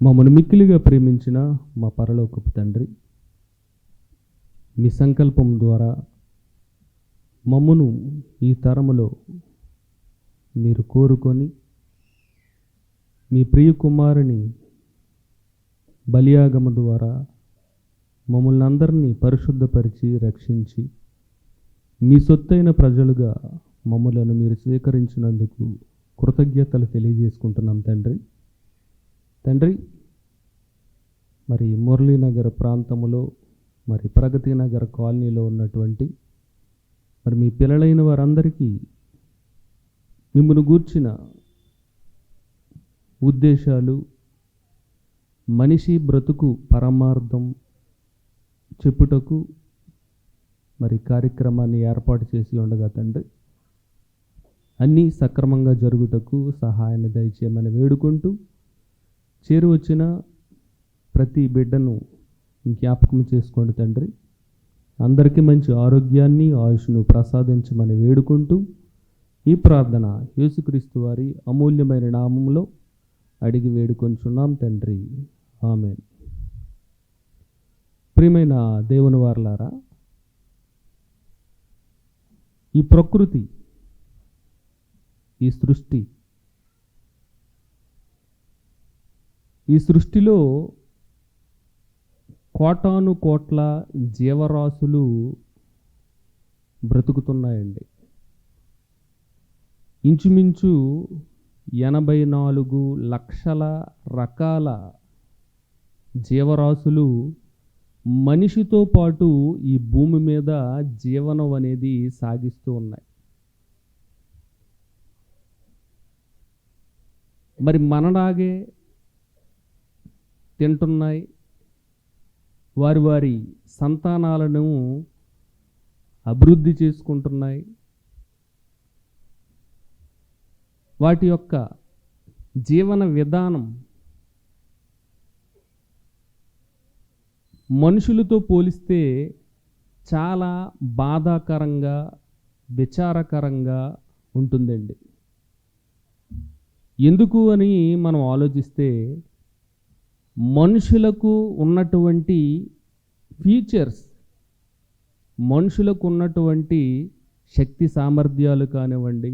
మమ్మను మిక్కిలిగా ప్రేమించిన మా పరలోకపు తండ్రి, మీ సంకల్పం ద్వారా మమ్మను ఈ తరములో మీరు కోరుకొని మీ ప్రియ కుమారుని బలియాగము ద్వారా మమ్మల్ని అందరినీ పరిశుద్ధపరిచి రక్షించి మీ సొత్తైన ప్రజలుగా మమ్మలను మీరు స్వీకరించినందుకు కృతజ్ఞతలు తెలియజేసుకుంటున్నాం తండ్రి. మరి మురళీనగర్ ప్రాంతంలో మరి ప్రగతి నగర్ కాలనీలో ఉన్నటువంటి మరి మీ పిల్లలైన వారందరికీ మిమ్మల్ని గూర్చిన ఉద్దేశాలు, మనిషి బ్రతుకు పరమార్థం చెప్పుటకు మరి కార్యక్రమాన్ని ఏర్పాటు చేసి ఉండగా తండ్రి, అన్నీ సక్రమంగా జరుగుటకు సహాయాన్ని దయచేయమని వేడుకుంటూ, చేరువచ్చిన ప్రతి బిడ్డను జ్ఞాపకం చేసుకోండి తండ్రి. అందరికీ మంచి ఆరోగ్యాన్ని, ఆయుష్ను ప్రసాదించమని వేడుకుంటూ ఈ ప్రార్థన యేసుక్రీస్తు వారి అమూల్యమైన నామములో అడిగి వేడుకొంచున్నాం తండ్రి, ఆమేన్. ప్రియమైన దేవుని వారలారా, ఈ ప్రకృతి, ఈ సృష్టిలో కోటాను కోట్ల జీవరాశులు బ్రతుకుతున్నాయండి. ఇంచుమించు 84 లక్షల రకాల జీవరాశులు మనిషితో పాటు ఈ భూమి మీద జీవనం అనేది సాగిస్తూ ఉన్నాయి. మరి మనలాగే తింటున్నాయి, వారి సంతానాలను అభివృద్ధి చేసుకుంటున్నాయి. వాటి యొక్క జీవన విధానం మనుషులతో పోలిస్తే చాలా బాధాకరంగా, విచారకరంగా ఉంటుందండి. ఎందుకు అని మనం ఆలోచిస్తే, మనుషులకు ఉన్నటువంటి ఫీచర్స్, మనుషులకు ఉన్నటువంటి శక్తి సామర్థ్యాలు కానివ్వండి,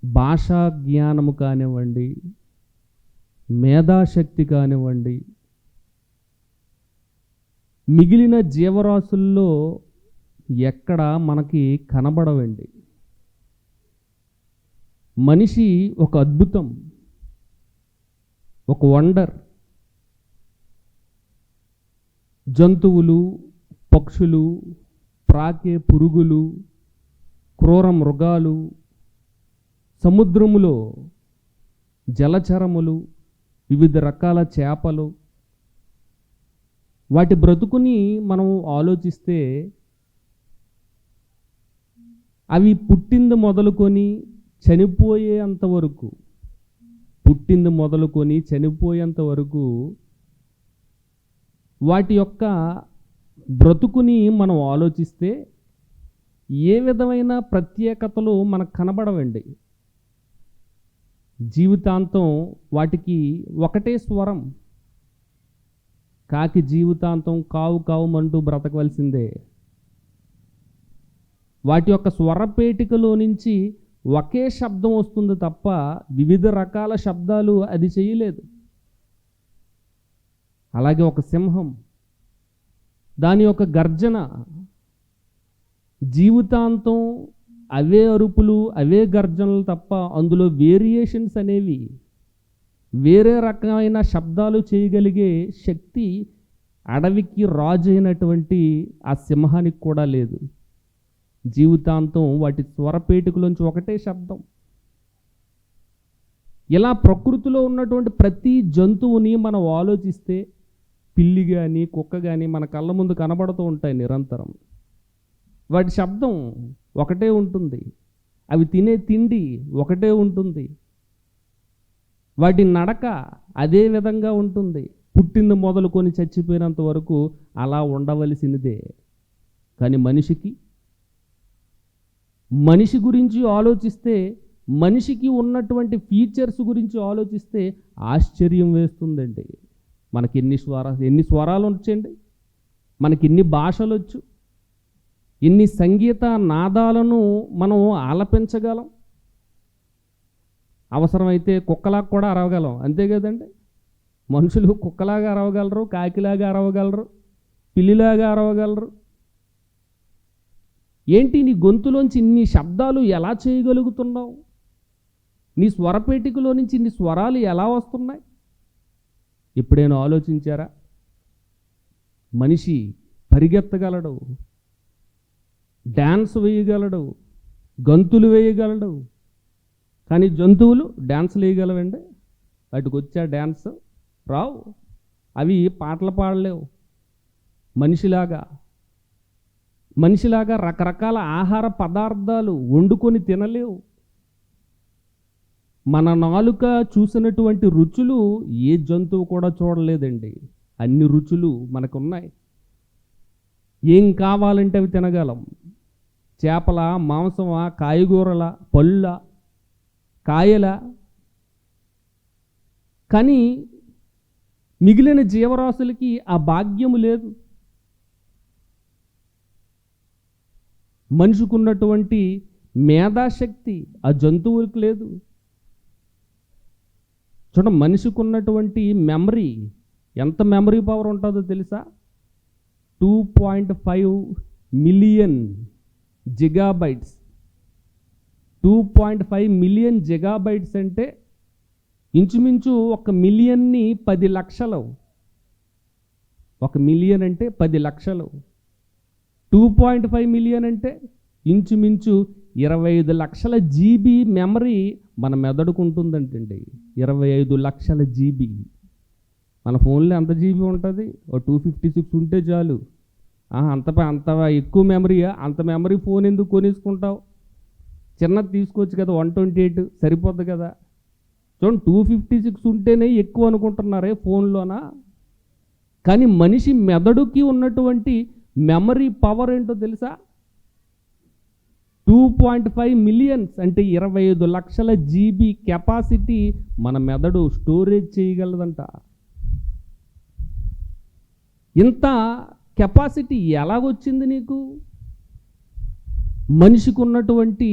భాషా జ్ఞానము కానివ్వండి, మేధాశక్తి కానివ్వండి, మిగిలిన జీవరాశుల్లో ఎక్కడ మనకి కనబడవండి. మనిషి ఒక అద్భుతం, ఒక వండర్. జంతువులు, పక్షులు, ప్రాకే పురుగులు, క్రూర మృగాలు, సముద్రములో జలచరములు, వివిధ రకాల చేపలు, వాటి బ్రతుకుని మనం ఆలోచిస్తే అవి పుట్టింది మొదలుకొని చనిపోయేంత వరకు వాటి యొక్క బ్రతుకుని మనం ఆలోచిస్తే ఏ విధమైన ప్రత్యేకతలు మనకు కనబడవండి. జీవితాంతం వాటికి ఒకటే స్వరం. కాకి జీవితాంతం కావు కావుమంటూ బ్రతకవలసిందే. వాటి యొక్క స్వరపేటికలో నుంచి ఒకే శబ్దం వస్తుంది తప్ప వివిధ రకాల శబ్దాలు అది చేయలేదు. అలాగే ఒక సింహం, దాని యొక్క గర్జన జీవితాంతం అవే అరుపులు, అవే గర్జనలు తప్ప అందులో వేరియేషన్స్ అనేవి, వేరే రకమైన శబ్దాలు చేయగలిగే శక్తి అడవికి రాజు అయినటువంటి ఆ సింహానికి కూడా లేదు. జీవితాంతం వాటి స్వరపేటికలోంచి ఒకటే శబ్దం. ఇలా ప్రకృతిలో ఉన్నటువంటి ప్రతి జంతువుని మనం ఆలోచిస్తే, పిల్లి కానీ, కుక్క కానీ మన కళ్ళ ముందు కనబడుతూ ఉంటాయి నిరంతరం. వాటి శబ్దం ఒకటే ఉంటుంది, అవి తినే తిండి ఒకటే ఉంటుంది, వాటి నడక అదే విధంగా ఉంటుంది. పుట్టింది మొదలుకొని చచ్చిపోయినంత వరకు అలా ఉండవలసినదే. కానీ మనిషి గురించి ఆలోచిస్తే మనిషికి ఉన్నటువంటి ఫీచర్స్ గురించి ఆలోచిస్తే ఆశ్చర్యం వేస్తుందండి. మనకి ఎన్ని స్వరాలు వచ్చండి, మనకి ఎన్ని భాషలు వచ్చు, ఎన్ని సంగీత నాదాలను మనం ఆలపించగలం, అవసరమైతే కుక్కలాగా కూడా అరవగలం. అంతే కదండి, మనుషులు కుక్కలాగా అరవగలరు, కాకిలాగా అరవగలరు, పిల్లిలాగా అరవగలరు. ఏంటి నీ గొంతులోంచి ఇన్ని శబ్దాలు ఎలా చేయగలుగుతున్నావు? నీ స్వరపేటికలో నుంచి ఇన్ని స్వరాలు ఎలా వస్తున్నాయి? ఎప్పుడైనా ఆలోచించారా? మనిషి పరిగెత్తగలడు, డ్యాన్స్ వేయగలడు, గంతులు వేయగలడు. కానీ జంతువులు డ్యాన్సులు వేయగలవండి? వాటికి వచ్చా డ్యాన్స్? రావు. అవి పాటలు పాడలేవు. మనిషిలాగా రకరకాల ఆహార పదార్థాలు వండుకొని తినలేవు. మన నాలుక చూసినటువంటి రుచులు ఏ జంతువు కూడా చూడలేదండి. అన్ని రుచులు మనకున్నాయి. ఏం కావాలంటే అవి తినగలం. చేపల, మాంసమా, కాయగూరల, పళ్ళ, కాయల. కానీ మిగిలిన జీవరాశులకి ఆ భాగ్యము లేదు. మనిషికి ఉన్నటువంటి మేధాశక్తి ఆ జంతువులకు లేదు. చూడండి, మనిషికి ఉన్నటువంటి మెమరీ, ఎంత మెమరీ పవర్ ఉంటుందో తెలుసా? 2.5 మిలియన్ జిగాబైట్స్. 2.5 మిలియన్ జిగాబైట్స్ అంటే ఇంచుమించు 1 మిలియన్ని 10 లక్షలు. 1 మిలియన్ అంటే 10 లక్షలు. 2.5 మిలియన్ అంటే ఇంచుమించు 25 లక్షల జీబీ మెమరీ మన మెదడుకు ఉంటుందంటండి. 25 లక్షల జీబీ. మన ఫోన్లో ఎంత జీబీ ఉంటుంది? ఓ 256 ఉంటే చాలు. అంత ఎక్కువ మెమరీయా? అంత మెమరీ ఫోన్ ఎందుకు కొనేసుకుంటావు? చిన్నది తీసుకోవచ్చు కదా, 128 సరిపోద్ది కదా. చూడండి, 256 ఉంటేనే ఎక్కువ అనుకుంటున్నారే ఫోన్లోనా? కానీ మనిషి మెదడుకి ఉన్నటువంటి మెమరీ పవర్ ఏంటో తెలుసా? 2.5 మిలియన్స్ అంటే 25 లక్షల జీబీ కెపాసిటీ మన మెదడు స్టోరేజ్ చేయగలదంట. ఇంత కెపాసిటీ ఎలాగొచ్చింది నీకు? మనిషికి ఉన్నటువంటి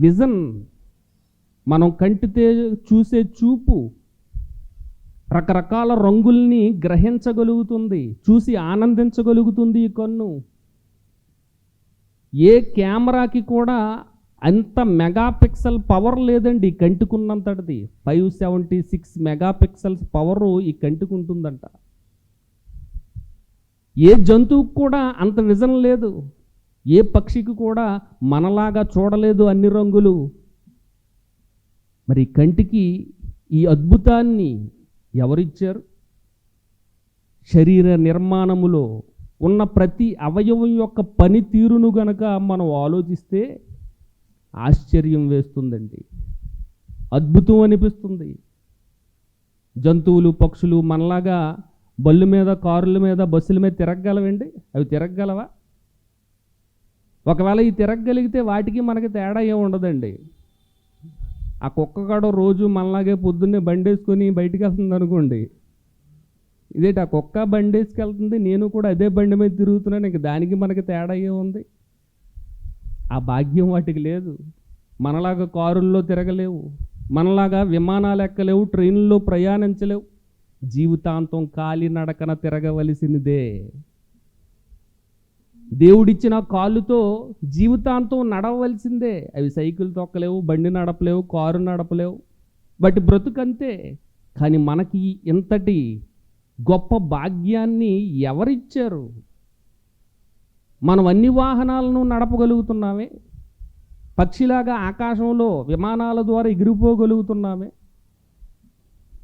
విజన్, మనం కంటితో చూసే చూపు రకరకాల రంగుల్ని గ్రహించగలుగుతుంది, చూసి ఆనందించగలుగుతుంది ఈ కన్ను. ఏ కెమెరాకి కూడా అంత మెగాపిక్సెల్ పవర్ లేదండి ఈ కంటికున్నంతటిది. 576 మెగాపిక్సెల్స్ పవరు ఈ కంటికి ఉంటుందంట. ఏ జంతువుకు కూడా అంత విజన్ లేదు. ఏ పక్షికి కూడా మనలాగా చూడలేదు అన్ని రంగులు. మరి కంటికి ఈ అద్భుతాన్ని ఎవరిచ్చారు? శరీర నిర్మాణములో ఉన్న ప్రతి అవయవం యొక్క పనితీరును గనక మనం ఆలోచిస్తే ఆశ్చర్యం వేస్తుందండి, అద్భుతం అనిపిస్తుంది. జంతువులు, పక్షులు మనలాగా బళ్ళు మీద, కారుల మీద, బస్సుల మీద తిరగగలవండి? అవి తిరగగలవా? ఒకవేళ ఈ తిరగగలిగితే వాటికి మనకి తేడా ఏమి ఉండదండి. ఆ కుక్క కాడ రోజు మనలాగే పొద్దున్నే బండేసుకొని బయటికి వెళ్తుంది అనుకోండి, ఇదేంటి ఆ కుక్క బండి వేసుకెళ్తుంది, నేను కూడా అదే బండి మీద తిరుగుతున్నాను, ఇంక దానికి మనకి తేడా ఏముంది? ఆ భాగ్యం వాటికి లేదు. మనలాగా కారుల్లో తిరగలేవు, మనలాగా విమానాలు ఎక్కలేవు, ట్రైన్లో ప్రయాణించలేవు. జీవితాంతం కాలినడకన తిరగవలసినదే. దేవుడిచ్చిన కాళ్ళుతో జీవితాంతం నడవలసిందే. అవి సైకిల్ తొక్కలేవు, బండి నడపలేవు, కారు నడపలేవు, వాటి బ్రతుకంతే. కానీ మనకి ఇంతటి గొప్ప భాగ్యాన్ని ఎవరిచ్చారు? మనం అన్ని వాహనాలను నడపగలుగుతున్నామే, పక్షిలాగా ఆకాశంలో విమానాల ద్వారా ఎగిరిపోగలుగుతున్నామే,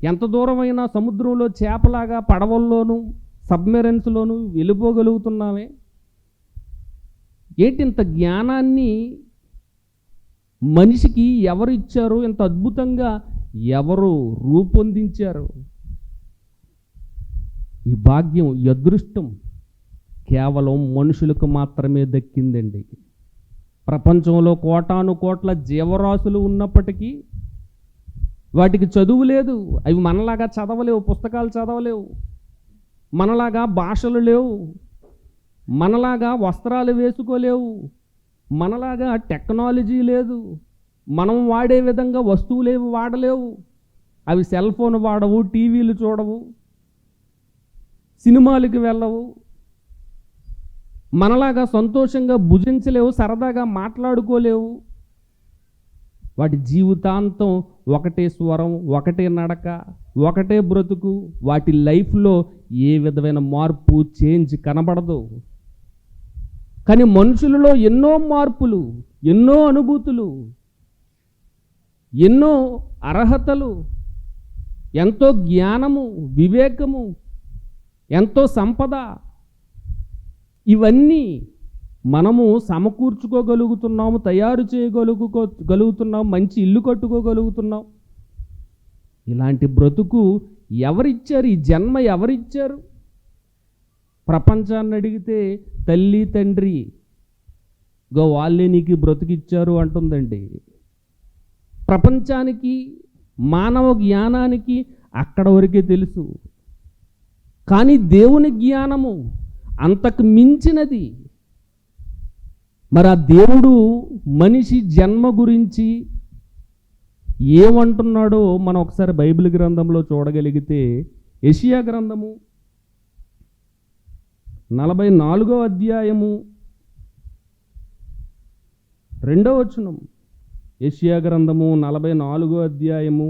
ఎంత దూరమైనా సముద్రంలో చేపలాగా పడవల్లోనూ సబ్మెరైన్స్లోనూ వెళ్ళిపోగలుగుతున్నామే. ఏంటి ఇంత జ్ఞానాన్ని మనిషికి ఎవరు ఇచ్చారు? ఇంత అద్భుతంగా ఎవరు రూపొందించారు? ఈ భాగ్యం, ఈ అదృష్టం కేవలం మనుషులకు మాత్రమే దక్కిందండి. ప్రపంచంలో కోటాను కోట్ల జీవరాశులు ఉన్నప్పటికీ వాటికి చదువు లేదు. అవి మనలాగా చదవలేవు, పుస్తకాలు చదవలేవు, మనలాగా భాషలు లేవు, మనలాగా వస్త్రాలు వేసుకోలేవు, మనలాగా టెక్నాలజీ లేదు, మనం వాడే విధంగా వస్తువులేవి వాడలేవు. అవి సెల్ ఫోన్ వాడవు, టీవీలు చూడవు, సినిమాలకి వెళ్ళవు, మనలాగా సంతోషంగా భుజించలేవు, సరదాగా మాట్లాడుకోలేవు. వాటి జీవితాంతం ఒకటే స్వరం, ఒకటే నడక, ఒకటే బ్రతుకు. వాటి లైఫ్లో ఏ విధమైన మార్పు, చేంజ్ కనబడదు. కానీ మనుషులలో ఎన్నో మార్పులు, ఎన్నో అనుభూతులు, ఎన్నో అర్హతలు, ఎంతో జ్ఞానము, వివేకము, ఎంతో సంపద, ఇవన్నీ మనము సమకూర్చుకోగలుగుతున్నాము, తయారు చేయగలుగుతున్నాం, మంచి ఇల్లు కట్టుకోగలుగుతున్నాం. ఇలాంటి బ్రతుకు ఎవరిచ్చారు? ఈ జన్మ ఎవరిచ్చారు? ప్రపంచాన్ని అడిగితే తల్లి తండ్రి వాళ్ళే నీకు బ్రతుకిచ్చారు అంటుందండి. ప్రపంచానికి, మానవ జ్ఞానానికి అక్కడ వరకే తెలుసు. కానీ దేవుని జ్ఞానము అంతకు మించినది. మరి ఆ దేవుడు మనిషి జన్మ గురించి ఏమంటున్నాడో మనం ఒకసారి బైబిల్ గ్రంథంలో చూడగలిగితే, యెషయా గ్రంథము 44వ అధ్యాయము 2వ వచనం. యెషయా గ్రంథము 44వ అధ్యాయము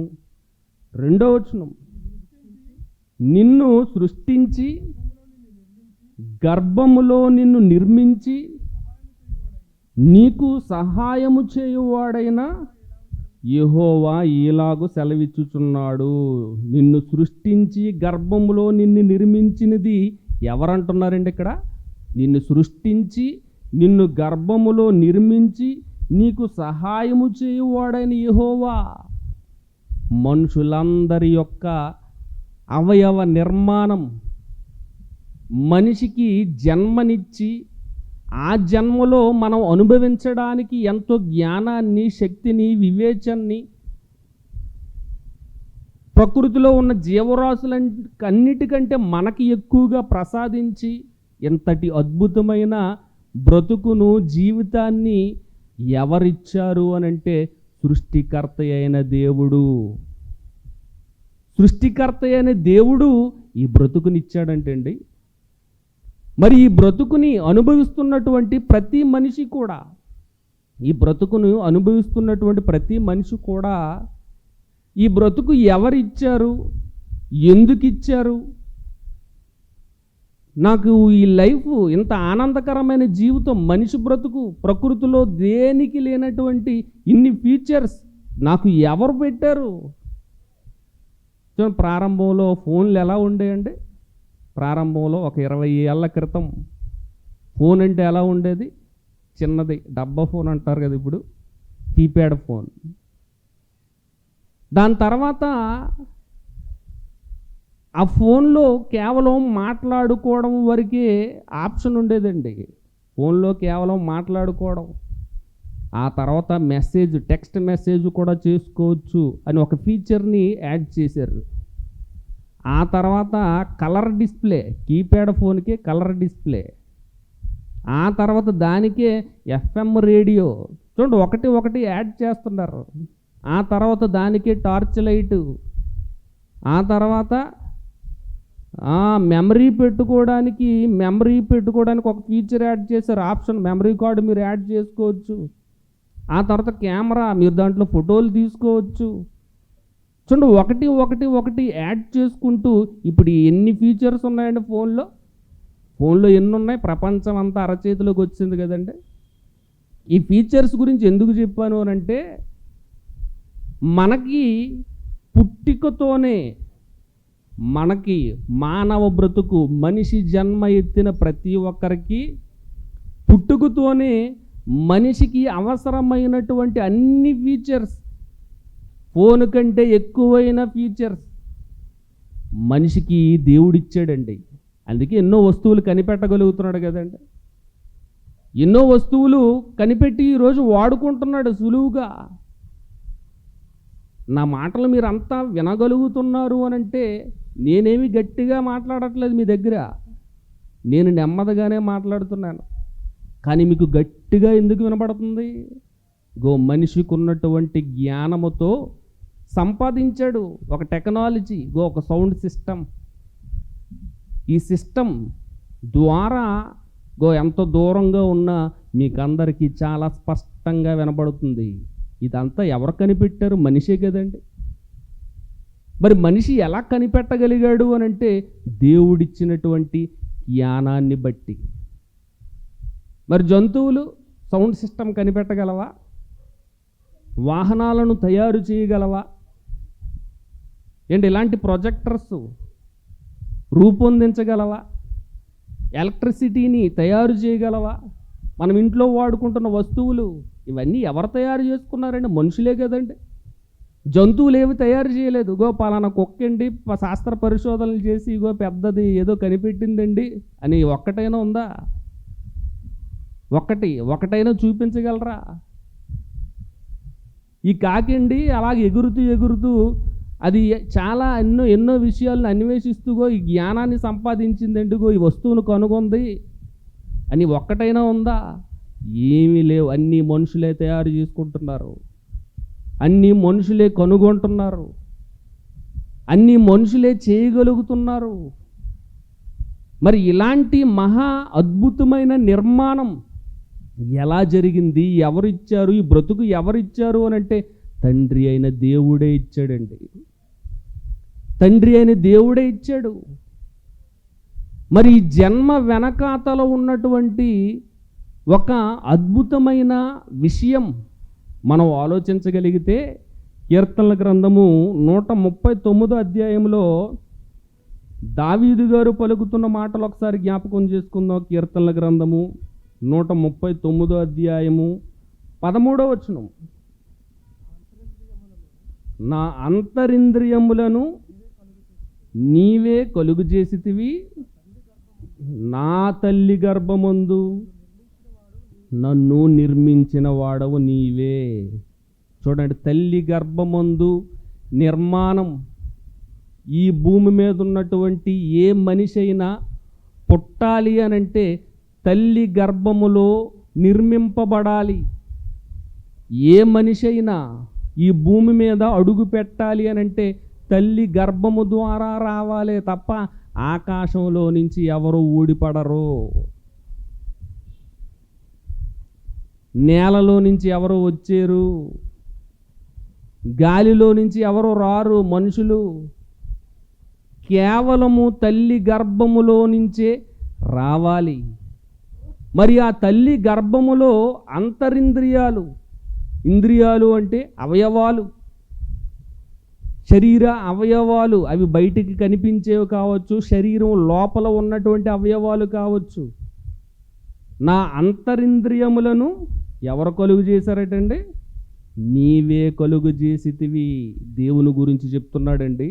2వ వచనం. నిన్ను సృష్టించి గర్భములో నిన్ను నిర్మించి నీకు సహాయము చేయువాడైన యెహోవా ఈలాగు సెలవిచ్చుచున్నాడు. నిన్ను సృష్టించి గర్భములో నిన్ను నిర్మించినది ఎవరంటున్నారండి ఇక్కడ? నిన్ను సృష్టించి, నిన్ను గర్భములో నిర్మించి నీకు సహాయము చేయువాడైన యెహోవా. మనుషులందరి యొక్క అవయవ నిర్మాణం, మనిషికి జన్మనిచ్చి ఆ జన్మలో మనం అనుభవించడానికి ఎంతో జ్ఞానాన్ని, శక్తిని, వివేచనని ప్రకృతిలో ఉన్న జీవరాశులన్నిటికంటే మనకి ఎక్కువగా ప్రసాదించి ఎంతటి అద్భుతమైన బ్రతుకును, జీవితాన్ని ఎవరిచ్చారు అనంటే సృష్టికర్త అయిన దేవుడు. సృష్టికర్త అయిన దేవుడు ఈ బ్రతుకునిచ్చాడంటే అండి, మరి ఈ బ్రతుకుని అనుభవిస్తున్నటువంటి ప్రతి మనిషి కూడా, ఈ బ్రతుకును అనుభవిస్తున్నటువంటి ప్రతి మనిషి కూడా ఈ బ్రతుకు ఎవరిచ్చారు, ఎందుకు ఇచ్చారు, నాకు ఈ లైఫ్ ఇంత ఆనందకరమైన జీవితం, మనిషి బ్రతుకు, ప్రకృతిలో దేనికి లేనటువంటి ఇన్ని ఫీచర్స్ నాకు ఎవరు పెట్టారు? ప్రారంభంలో ఫోన్లు ఎలా ఉండేయండి? ప్రారంభంలో ఒక 20 ఏళ్ల క్రితం ఫోన్ అంటే ఎలా ఉండేది? చిన్నది డబ్బా ఫోన్ అంటారు కదా ఇప్పుడు, కీప్యాడ్ ఫోన్. దాని తర్వాత ఆ ఫోన్లో కేవలం మాట్లాడుకోవడం వరకే ఆప్షన్ ఉండేదండి. ఫోన్లో కేవలం మాట్లాడుకోవడం, ఆ తర్వాత మెసేజ్, టెక్స్ట్ మెసేజ్ కూడా చేసుకోవచ్చు అని ఒక ఫీచర్ని యాడ్ చేశారు. ఆ తర్వాత కలర్ డిస్ప్లే, కీప్యాడ్ ఫోన్కే కలర్ డిస్ప్లే. ఆ తర్వాత దానికే FM రేడియో. చూడండి, ఒకటి ఒకటి యాడ్ చేస్తున్నారు. ఆ తర్వాత దానికే టార్చ్ లైటు. ఆ తర్వాత మెమరీ పెట్టుకోవడానికి ఒక ఫీచర్ యాడ్ చేశారు, ఆప్షన్. మెమరీ కార్డు మీరు యాడ్ చేసుకోవచ్చు. ఆ తర్వాత కెమెరా, మీరు దాంట్లో ఫోటోలు తీసుకోవచ్చు. చూడండి, ఒకటి యాడ్ చేసుకుంటూ ఇప్పుడు ఎన్ని ఫీచర్స్ ఉన్నాయండి ఫోన్లో ఎన్ని ఉన్నాయి? ప్రపంచం అంతా అరచేతిలోకి వచ్చింది కదండి. ఈ ఫీచర్స్ గురించి ఎందుకు చెప్పాను అని అంటే, మనకి పుట్టికతోనే, మనకి మానవ బ్రతుకు, మనిషి జన్మ ఎత్తిన ప్రతి ఒక్కరికి పుట్టుకతోనే మనిషికి అవసరమైనటువంటి అన్ని ఫీచర్స్, ఫోన్ కంటే ఎక్కువైన ఫీచర్స్ మనిషికి దేవుడిచ్చాడండి. అందుకే ఎన్నో వస్తువులు కనిపెట్టగలుగుతున్నాడు కదండి. ఎన్నో వస్తువులు కనిపెట్టి ఈరోజు వాడుకుంటున్నాడు సులువుగా. నా మాటలు మీరంతా వినగలుగుతున్నారు అని అంటే నేనేమి గట్టిగా మాట్లాడట్లేదు మీ దగ్గర, నేను నెమ్మదిగానే మాట్లాడుతున్నాను. కానీ మీకు గట్టిగా ఎందుకు వినపడుతుంది? మనిషికి ఉన్నటువంటి జ్ఞానముతో సంపాదించాడు ఒక టెక్నాలజీ, ఒక సౌండ్ సిస్టమ్. ఈ సిస్టమ్ ద్వారా ఎంత దూరంగా ఉన్నా మీకందరికీ చాలా స్పష్టంగా వినపడుతుంది. ఇదంతా ఎవరు కనిపెట్టారు? మనిషే కదండి. మరి మనిషి ఎలా కనిపెట్టగలిగాడు అని అంటే దేవుడిచ్చినటువంటి జ్ఞానాన్ని బట్టి. మరి జంతువులు సౌండ్ సిస్టమ్ కనిపెట్టగలవా? వాహనాలను తయారు చేయగలవా? ఇలాంటి ప్రొజెక్టర్స్ రూపొందించగలవా? ఎలక్ట్రిసిటీని తయారు చేయగలవా? మనం ఇంట్లో వాడుకుంటున్న వస్తువులు ఇవన్నీ ఎవరు తయారు చేసుకున్నారండి? మనుషులే కదండి. జంతువులు ఏవి తయారు చేయలేదు. పలానా కుక్కండి శాస్త్ర పరిశోధనలు చేసి పెద్దది ఏదో కనిపెట్టిందండి అని ఒక్కటైనా ఉందా? ఒకటైనా చూపించగలరా? ఈ కాకండి అలాగే ఎగురుతూ అది చాలా ఎన్నో విషయాలను అన్వేషిస్తూ ఈ జ్ఞానాన్ని సంపాదించిందండి, ఈ వస్తువును కనుగొంది అని ఒక్కటైనా ఉందా? ఏమీ లేవు. అన్నీ మనుషులే తయారు చేసుకుంటున్నారు, అన్నీ మనుషులే కనుగొంటున్నారు, అన్నీ మనుషులే చేయగలుగుతున్నారు. మరి ఇలాంటి మహా అద్భుతమైన నిర్మాణం ఎలా జరిగింది? ఎవరిచ్చారు? ఈ బ్రతుకు ఎవరిచ్చారు అని అంటే తండ్రి అయిన దేవుడే ఇచ్చాడండి. తండ్రి అయిన దేవుడే ఇచ్చాడు. మరి ఈ జన్మ వెనకాతలో ఉన్నటువంటి ఒక అద్భుతమైన విషయం మనం ఆలోచించగలిగితే కీర్తనల గ్రంథము 139 అధ్యాయంలో దావీదు గారు పలుకుతున్న మాటలు ఒకసారి జ్ఞాపకం చేసుకుందాం. కీర్తనల గ్రంథము 139 అధ్యాయము 13వ వచనం. నా అంతరింద్రియములను నీవే కలుగు చేసితివి, నా తల్లి గర్భమందు నన్ను నిర్మించిన వాడవు నీవే. చూడండి, తల్లి గర్భమందు నిర్మాణం. ఈ భూమి మీద ఉన్నటువంటి ఏ మనిషి అయినా పుట్టాలి అనంటే తల్లి గర్భములో నిర్మింపబడాలి. ఏ మనిషి అయినా ఈ భూమి మీద అడుగు పెట్టాలి అనంటే తల్లి గర్భము ద్వారా రావాలే తప్ప ఆకాశంలో నుంచి ఎవరు ఊడిపడరు, నేలలో నుంచి ఎవరు వచ్చారు, గాలిలో నుంచి ఎవరు రారు మనుషులు. కేవలము తల్లి గర్భములో నుంచే రావాలి. మరి ఆ తల్లి గర్భములో అంతరింద్రియాలు, ఇంద్రియాలు అంటే అవయవాలు, శరీర అవయవాలు, అవి బయటికి కనిపించేవి కావచ్చు, శరీరం లోపల ఉన్నటువంటి అవయవాలు కావచ్చు. నా అంతరింద్రియములను ఎవరు కలుగు చేశారటండి? నీవే కలుగు చేసితివి. దేవుని గురించి చెప్తున్నాడండి.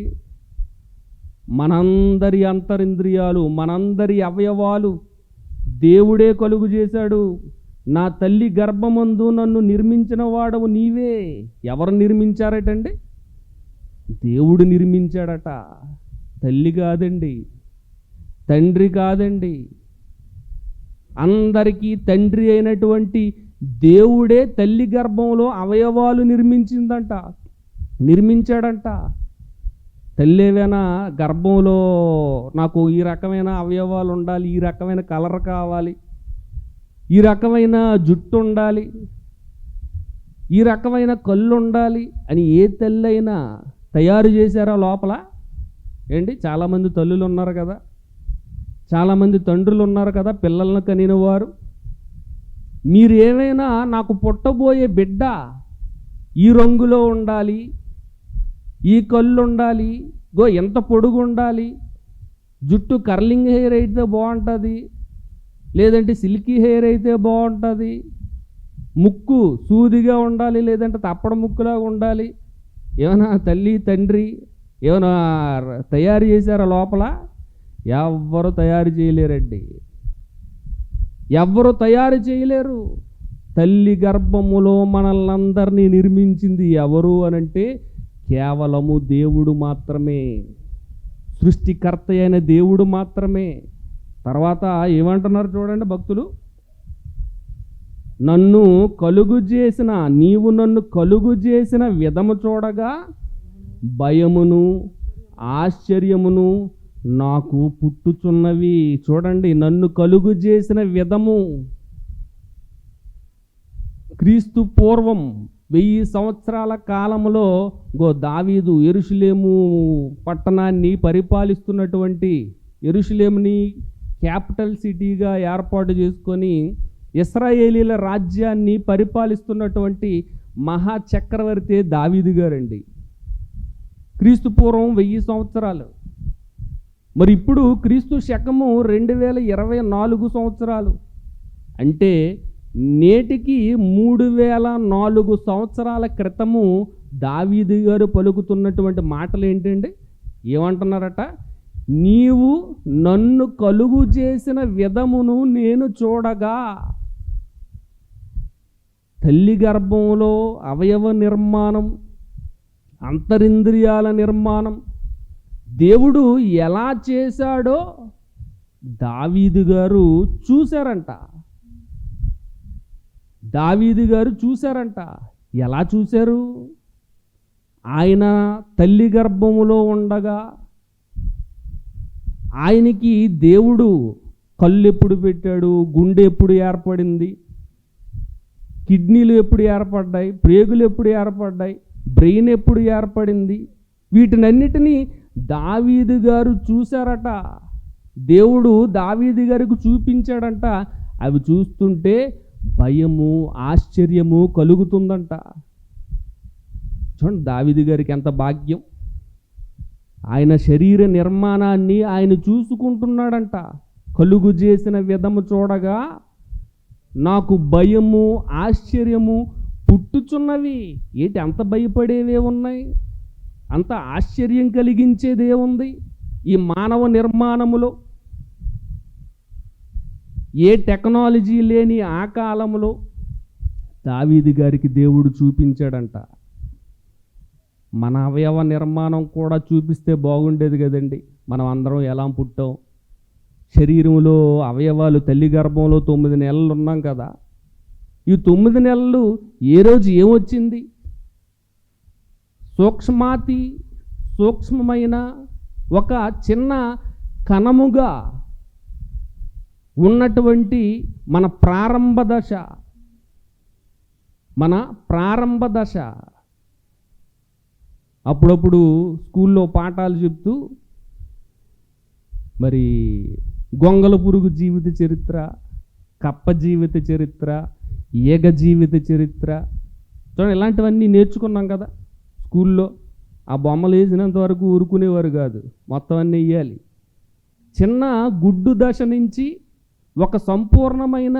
మనందరి అంతరింద్రియాలు, మనందరి అవయవాలు దేవుడే కలుగు చేశాడు. నా తల్లి గర్భమందు నన్ను నిర్మించిన వాడవు నీవే. ఎవరు నిర్మించారటండి? దేవుడు నిర్మించాడట. తల్లి కాదండి, తండ్రి కాదండి. అందరికీ తండ్రి అయినటువంటి దేవుడే తల్లి గర్భంలో అవయవాలు నిర్మించాడంట. తల్లి ఏమైనా గర్భంలో నాకు ఈ రకమైన అవయవాలు ఉండాలి, ఈ రకమైన కలర్ కావాలి, ఈ రకమైన జుట్టు ఉండాలి, ఈ రకమైన కళ్ళు ఉండాలి అని ఏ తల్లి అయినా తయారు చేశారా లోపల? చాలామంది తల్లులు ఉన్నారు కదా, చాలామంది తండ్రులు ఉన్నారు కదా, పిల్లలను కనిన వారు. మీరు ఏమైనా నాకు పుట్టబోయే బిడ్డ ఈ రంగులో ఉండాలి, ఈ కళ్ళు ఉండాలి, ఎంత పొడుగు ఉండాలి, జుట్టు కర్లింగ్ హెయిర్ అయితే బాగుంటుంది, లేదంటే సిల్కీ హెయిర్ అయితే బాగుంటుంది, ముక్కు సూదిగా ఉండాలి, లేదంటే తప్పడ ముక్కులాగా ఉండాలి. ఏమైనా తల్లి తండ్రి ఏమైనా తయారు చేశారా లోపల? ఎవ్వరు తయారు చేయలేరండి. ఎవ్వరు తయారు చేయలేరు. తల్లి గర్భములో మనల్నందరినీ నిర్మించింది ఎవరు అనంటే కేవలము దేవుడు మాత్రమే, సృష్టికర్త అయిన దేవుడు మాత్రమే. తర్వాత ఏమంటున్నారు చూడండి భక్తులు, నన్ను కలుగు చేసిన, నీవు నన్ను కలుగు చేసిన విధము చూడగా భయమును ఆశ్చర్యమును నాకు పుట్టుచున్నవి. చూడండి, నన్ను కలుగు చేసిన విధము. క్రీస్తు పూర్వం 1000 సంవత్సరాల కాలంలో దావీదు యెరూషలేము పట్టణాన్ని పరిపాలిస్తున్నటువంటి, యెరూషలేముని క్యాపిటల్ సిటీగా ఏర్పాటు చేసుకొని ఇశ్రాయేలీల రాజ్యాన్ని పరిపాలిస్తున్నటువంటి మహాచక్రవర్తి దావీదు గారండి. క్రీస్తు పూర్వం 1000 సంవత్సరాలు. మరి ఇప్పుడు క్రీస్తు శకము 2024 సంవత్సరాలు. అంటే నేటికి 3004 సంవత్సరాల క్రితము దావీదు గారు పలుకుతున్నటువంటి మాటలు ఏంటండి? ఏమంటున్నారట? నీవు నన్ను కలుగు చేసిన విధమును నేను చూడగా. తల్లి గర్భంలో అవయవ నిర్మాణం, అంతరింద్రియాల నిర్మాణం దేవుడు ఎలా చేశాడో దావీదు గారు చూశారంట. దావీదు గారు చూశారంట. ఎలా చూశారు? ఆయన తల్లి గర్భములో ఉండగా ఆయనకి దేవుడు కళ్ళు ఎప్పుడు పెట్టాడు, గుండె ఎప్పుడు ఏర్పడింది, కిడ్నీలు ఎప్పుడు ఏర్పడ్డాయి, ప్రేగులు ఎప్పుడు ఏర్పడ్డాయి, బ్రెయిన్ ఎప్పుడు ఏర్పడింది, వీటినన్నిటినీ దావీదు గారు చూశారట. దేవుడు దావీదు గారికి చూపించాడంట. అవి చూస్తుంటే భయము ఆశ్చర్యము కలుగుతుందంట. చూడండి, దావీదు గారికి ఎంత భాగ్యం. ఆయన శరీర నిర్మాణాన్ని ఆయన చూసుకుంటున్నాడంట. కలుగు చేసిన విధము చూడగా నాకు భయము ఆశ్చర్యము పుట్టుచున్నవి. ఏంటి అంత భయపడేవే ఉన్నాయి? అంత ఆశ్చర్యం కలిగించేదే ఉంది ఈ మానవ నిర్మాణములో? ఏ టెక్నాలజీ లేని ఆ కాలంలో దావీదు గారికి దేవుడు చూపించాడంట. మన అవయవ నిర్మాణం కూడా చూపిస్తే బాగుండేది కదండి. మనం అందరం ఎలా పుట్టాం, శరీరంలో అవయవాలు తల్లి గర్భంలో 9 నెలలు ఉన్నాం కదా. ఈ 9 నెలలు ఏ రోజు ఏమొచ్చింది? సూక్ష్మమైన ఒక చిన్న కణముగా ఉన్నటువంటి మన ప్రారంభ దశ. అప్పుడప్పుడు స్కూల్లో పాఠాలు చెప్తూ మరి గొంగల పురుగు జీవిత చరిత్ర, కప్ప జీవిత చరిత్ర, ఈగ జీవిత చరిత్ర, చూడండి ఇలాంటివన్నీ నేర్చుకున్నాం కదా స్కూల్లో. ఆ బొమ్మలు వేసినంత వరకు ఊరుకునేవారు కాదు, మొత్తం అన్నీ వేయాలి. చిన్న గుడ్డు దశ నుంచి ఒక సంపూర్ణమైన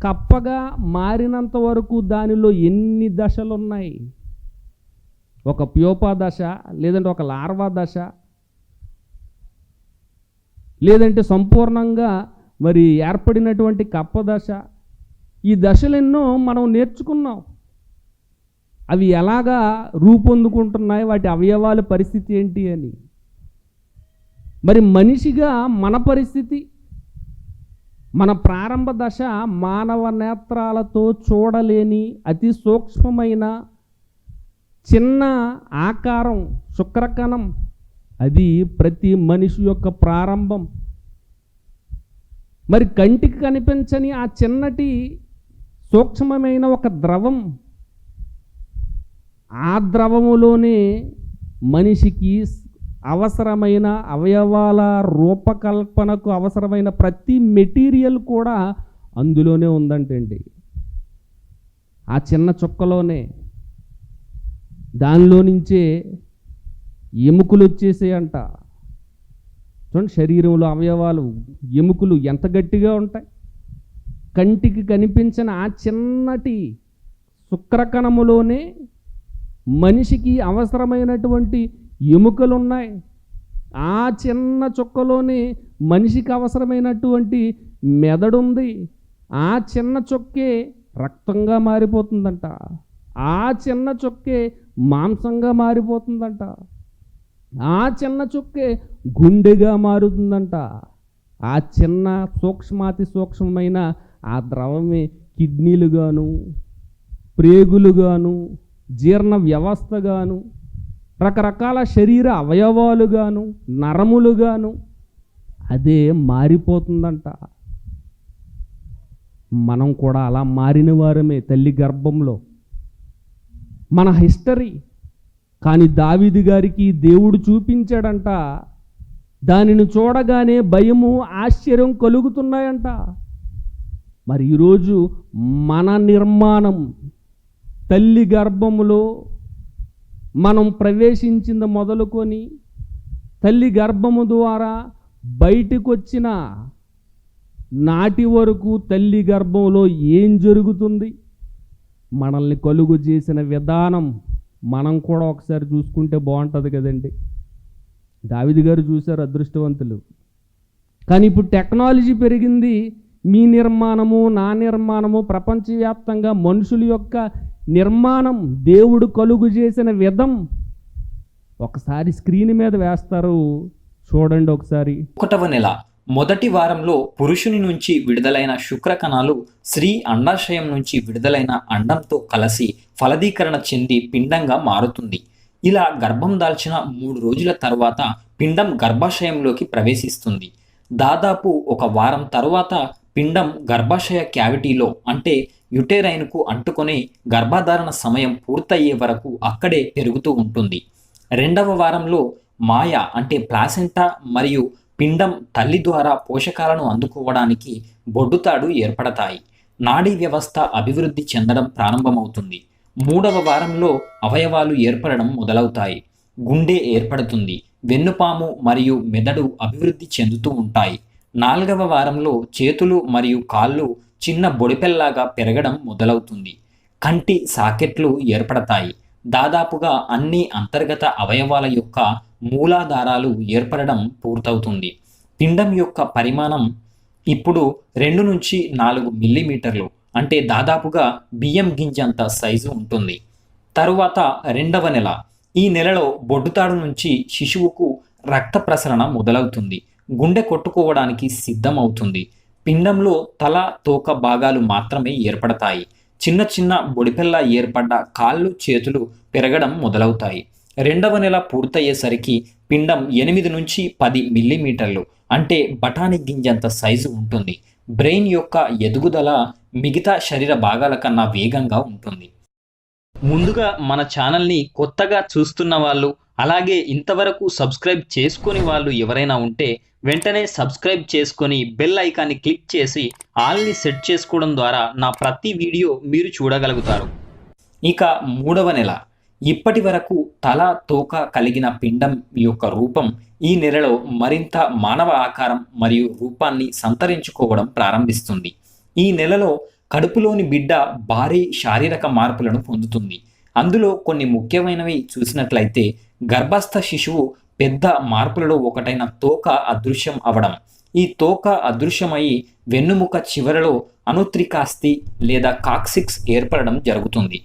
కప్పగా మారినంత వరకు దానిలో ఎన్ని దశలు ఉన్నాయి? ఒక ప్యూపా దశ, లేదంటే ఒక లార్వా దశ, లేదంటే సంపూర్ణంగా మరి ఏర్పడినటువంటి కప్ప దశ. ఈ దశలెన్నో మనం నేర్చుకున్నాం. అవి ఎలాగా రూపొందుకుంటున్నాయి, వాటి అవయవాల పరిస్థితి ఏంటి అని. మరి మనిషిగా మన పరిస్థితి, మన ప్రారంభ దశ మానవ నేత్రాలతో చూడలేని అతి సూక్ష్మమైన చిన్న ఆకారం, శుక్రకణం. అది ప్రతి మనిషి యొక్క ప్రారంభం. మరి కంటికి కనిపించని ఆ చిన్నటి సూక్ష్మమైన ఒక ద్రవం, ఆ ద్రవములోనే మనిషికి అవసరమైన అవయవాల రూపకల్పనకు అవసరమైన ప్రతి మెటీరియల్ కూడా అందులోనే ఉందంటండి. ఆ చిన్న చుక్కలోనే. దానిలో నుంచే ఎముకలు వచ్చేసాయంట. చూడండి, శరీరంలో అవయవాలు, ఎముకలు ఎంత గట్టిగా ఉంటాయి. కంటికి కనిపించిన ఆ చిన్నటి శుక్రకణములోనే మనిషికి అవసరమైనటువంటి ఎముకలు ఉన్నాయి. ఆ చిన్న చుక్కలోనే మనిషికి అవసరమైనటువంటి మెదడు ఉంది. ఆ చిన్న చొక్కే రక్తంగా మారిపోతుందంట. ఆ చిన్న చొక్కే మాంసంగా మారిపోతుందంట. ఆ చిన్న చొక్కే గుండెగా మారుతుందంట. ఆ చిన్న సూక్ష్మాతి సూక్ష్మమైన ఆ ద్రవమే కిడ్నీలుగాను, ప్రేగులుగాను, జీర్ణ వ్యవస్థగాను, రకరకాల శరీర అవయవాలుగాను, నరములుగాను అదే మారిపోతుందంట. మనం కూడా అలా మారిన వారమే తల్లి గర్భంలో. మన హిస్టరీ. కానీ దావీదు గారికి దేవుడు చూపించాడంట, దానిని చూడగానే భయము ఆశ్చర్యం కలుగుతున్నాయంట. మరి ఈరోజు మన నిర్మాణం తల్లి గర్భములో మనం ప్రవేశించింది మొదలుకొని తల్లి గర్భము ద్వారా బయటకు వచ్చిన నాటి వరకు తల్లి గర్భంలో ఏం జరుగుతుంది, మనల్ని కలుగు చేసిన విధానం మనం కూడా ఒకసారి చూసుకుంటే బాగుంటుంది కదండి. దావీదు గారు చూశారు, అదృష్టవంతులు. కానీ ఇప్పుడు టెక్నాలజీ పెరిగింది. మీ నిర్మాణము, నా నిర్మాణము, ప్రపంచవ్యాప్తంగా మనుషుల యొక్క నిర్మాణం, దేవుడు కలుగు చేసిన విధం ఒకసారి స్క్రీన్ మీద వేస్తారు, చూడండి ఒకసారి. 1వ నెల మొదటి వారంలో పురుషుని నుంచి విడుదలైన శుక్రకణాలు స్త్రీ అండాశయం నుంచి విడుదలైన అండంతో కలిసి ఫలదీకరణ చెంది పిండంగా మారుతుంది. ఇలా గర్భం దాల్చిన 3 రోజుల తర్వాత పిండం గర్భాశయంలోకి ప్రవేశిస్తుంది. దాదాపు 1 వారం తర్వాత పిండం గర్భాశయ క్యావిటీలో అంటే యుటెరైన్కు అంటుకొని గర్భధారణ సమయం పూర్తయ్యే వరకు అక్కడే పెరుగుతూ ఉంటుంది. 2వ వారంలో మాయ అంటే ప్లాసెంటా మరియు పిండం తల్లి ద్వారా పోషకాలను అందుకోవడానికి బొడ్డుతాడు ఏర్పడతాయి. నాడీ వ్యవస్థ అభివృద్ధి చెందడం ప్రారంభమవుతుంది. 3వ వారంలో అవయవాలు ఏర్పడడం మొదలవుతాయి. గుండె ఏర్పడుతుంది. వెన్నుపాము మరియు మెదడు అభివృద్ధి చెందుతూ ఉంటాయి. 4వ వారంలో చేతులు మరియు కాళ్ళు చిన్న బొడిపెల్లాగా పెరగడం మొదలవుతుంది. కంటి సాకెట్లు ఏర్పడతాయి. దాదాపుగా అన్ని అంతర్గత అవయవాల యొక్క మూలాధారాలు ఏర్పడడం పూర్తవుతుంది. పిండం యొక్క పరిమాణం ఇప్పుడు 2 నుంచి 4 మిల్లీమీటర్లు అంటే దాదాపుగా బియ్యం గింజంత సైజు ఉంటుంది. తరువాత 2వ నెల. ఈ నెలలో బొడ్డుతాడు నుంచి శిశువుకు రక్త ప్రసరణ మొదలవుతుంది. గుండె కొట్టుకోవడానికి సిద్ధమవుతుంది. పిండంలో తల, తోక భాగాలు మాత్రమే ఏర్పడతాయి. చిన్న చిన్న బొడిపెల్లా ఏర్పడ్డ కాళ్ళు, చేతులు పెరగడం మొదలవుతాయి. 2వ నెల పూర్తయ్యేసరికి పిండం 8 నుంచి 10 మిల్లీమీటర్లు అంటే బఠానీ గింజంత సైజు ఉంటుంది. బ్రెయిన్ యొక్క ఎదుగుదల మిగతా శరీర భాగాల కన్నా వేగంగా ఉంటుంది. ముందుగా మన ఛానల్ని కొత్తగా చూస్తున్న వాళ్ళు, అలాగే ఇంతవరకు సబ్స్క్రైబ్ చేసుకొని వాళ్ళు ఎవరైనా ఉంటే వెంటనే సబ్స్క్రైబ్ చేసుకొని బెల్ ఐకాన్ని క్లిక్ చేసి ఆల్ని సెట్ చేసుకోవడం ద్వారా నా ప్రతి వీడియో మీరు చూడగలుగుతారు. ఇక 3వ నెల. ఇప్పటి వరకు తల, తోక కలిగిన పిండం యొక్క రూపం ఈ నెలలో మరింత మానవ ఆకారం మరియు రూపాన్ని సంతరించుకోవడం ప్రారంభిస్తుంది. ఈ నెలలో కడుపులోని బిడ్డ భారీ శారీరక మార్పులను పొందుతుంది. అందులో కొన్ని ముఖ్యమైనవి చూసినట్లయితే గర్భస్థ శిశువు పెద్ద మార్పులలో ఒకటైన తోక అదృశ్యం అవడం. ఈ తోక అదృశ్యమై వెన్నుముక చివరలో అనుత్రికాస్థి లేదా కాక్సిక్స్ ఏర్పడడం జరుగుతుంది.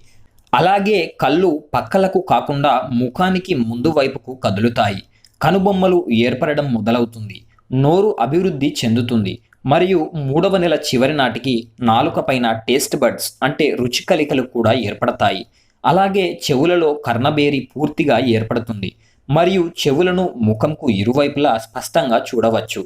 అలాగే కళ్ళు పక్కలకు కాకుండా ముఖానికి ముందు వైపుకు కదులుతాయి. కనుబొమ్మలు ఏర్పడడం మొదలవుతుంది. నోరు అభివృద్ధి చెందుతుంది. మరియు 3వ నెల చివరి నాటికి నాలుక పైన టేస్ట్ బడ్స్ అంటే రుచి కలికలు కూడా ఏర్పడతాయి. అలాగే చెవులలో కర్ణబేరి పూర్తిగా ఏర్పడుతుంది మరియు చెవులను ముఖంకు ఇరువైపులా స్పష్టంగా చూడవచ్చు.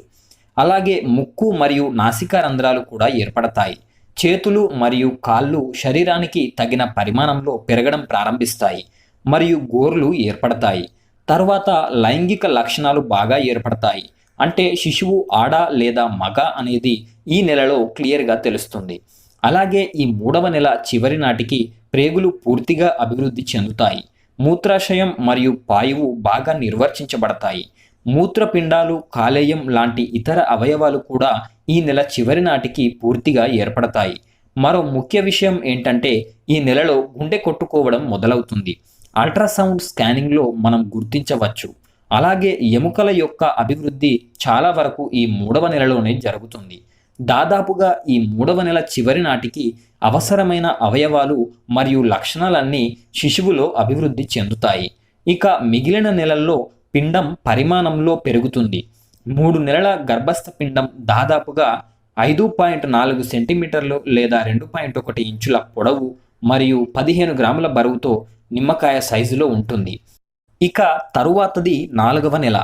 అలాగే ముక్కు మరియు నాసికా రంధ్రాలు కూడా ఏర్పడతాయి. చేతులు మరియు కాళ్ళు శరీరానికి తగిన పరిమాణంలో పెరగడం ప్రారంభిస్తాయి మరియు గోర్లు ఏర్పడతాయి. తర్వాత లైంగిక లక్షణాలు బాగా ఏర్పడతాయి. అంటే శిశువు ఆడ లేదా మగ అనేది ఈ నెలలో క్లియర్గా తెలుస్తుంది. అలాగే ఈ 3వ నెల చివరి నాటికి ప్రేగులు పూర్తిగా అభివృద్ధి చెందుతాయి. మూత్రాశయం మరియు పాయువు బాగా నిర్వర్తించబడతాయి. మూత్రపిండాలు, కాలేయం లాంటి ఇతర అవయవాలు కూడా ఈ నెల చివరి నాటికి పూర్తిగా ఏర్పడతాయి. మరో ముఖ్య విషయం ఏంటంటే ఈ నెలలో గుండె కొట్టుకోవడం మొదలవుతుంది. అల్ట్రాసౌండ్ స్కానింగ్లో మనం గుర్తించవచ్చు. అలాగే ఎముకల యొక్క అభివృద్ధి చాలా వరకు ఈ 3వ నెలలోనే జరుగుతుంది. దాదాపుగా ఈ 3వ నెల చివరి నాటికి అవసరమైన అవయవాలు మరియు లక్షణాలన్నీ శిశువులో అభివృద్ధి చెందుతాయి. ఇక మిగిలిన నెలల్లో పిండం పరిమాణంలో పెరుగుతుంది. 3 నెలల గర్భస్థ పిండం దాదాపుగా 5.4 సెంటీమీటర్లు లేదా 2.1 ఇంచుల పొడవు మరియు 15 గ్రాముల బరువుతో నిమ్మకాయ సైజులో ఉంటుంది. ఇక తరువాతది 4వ నెల.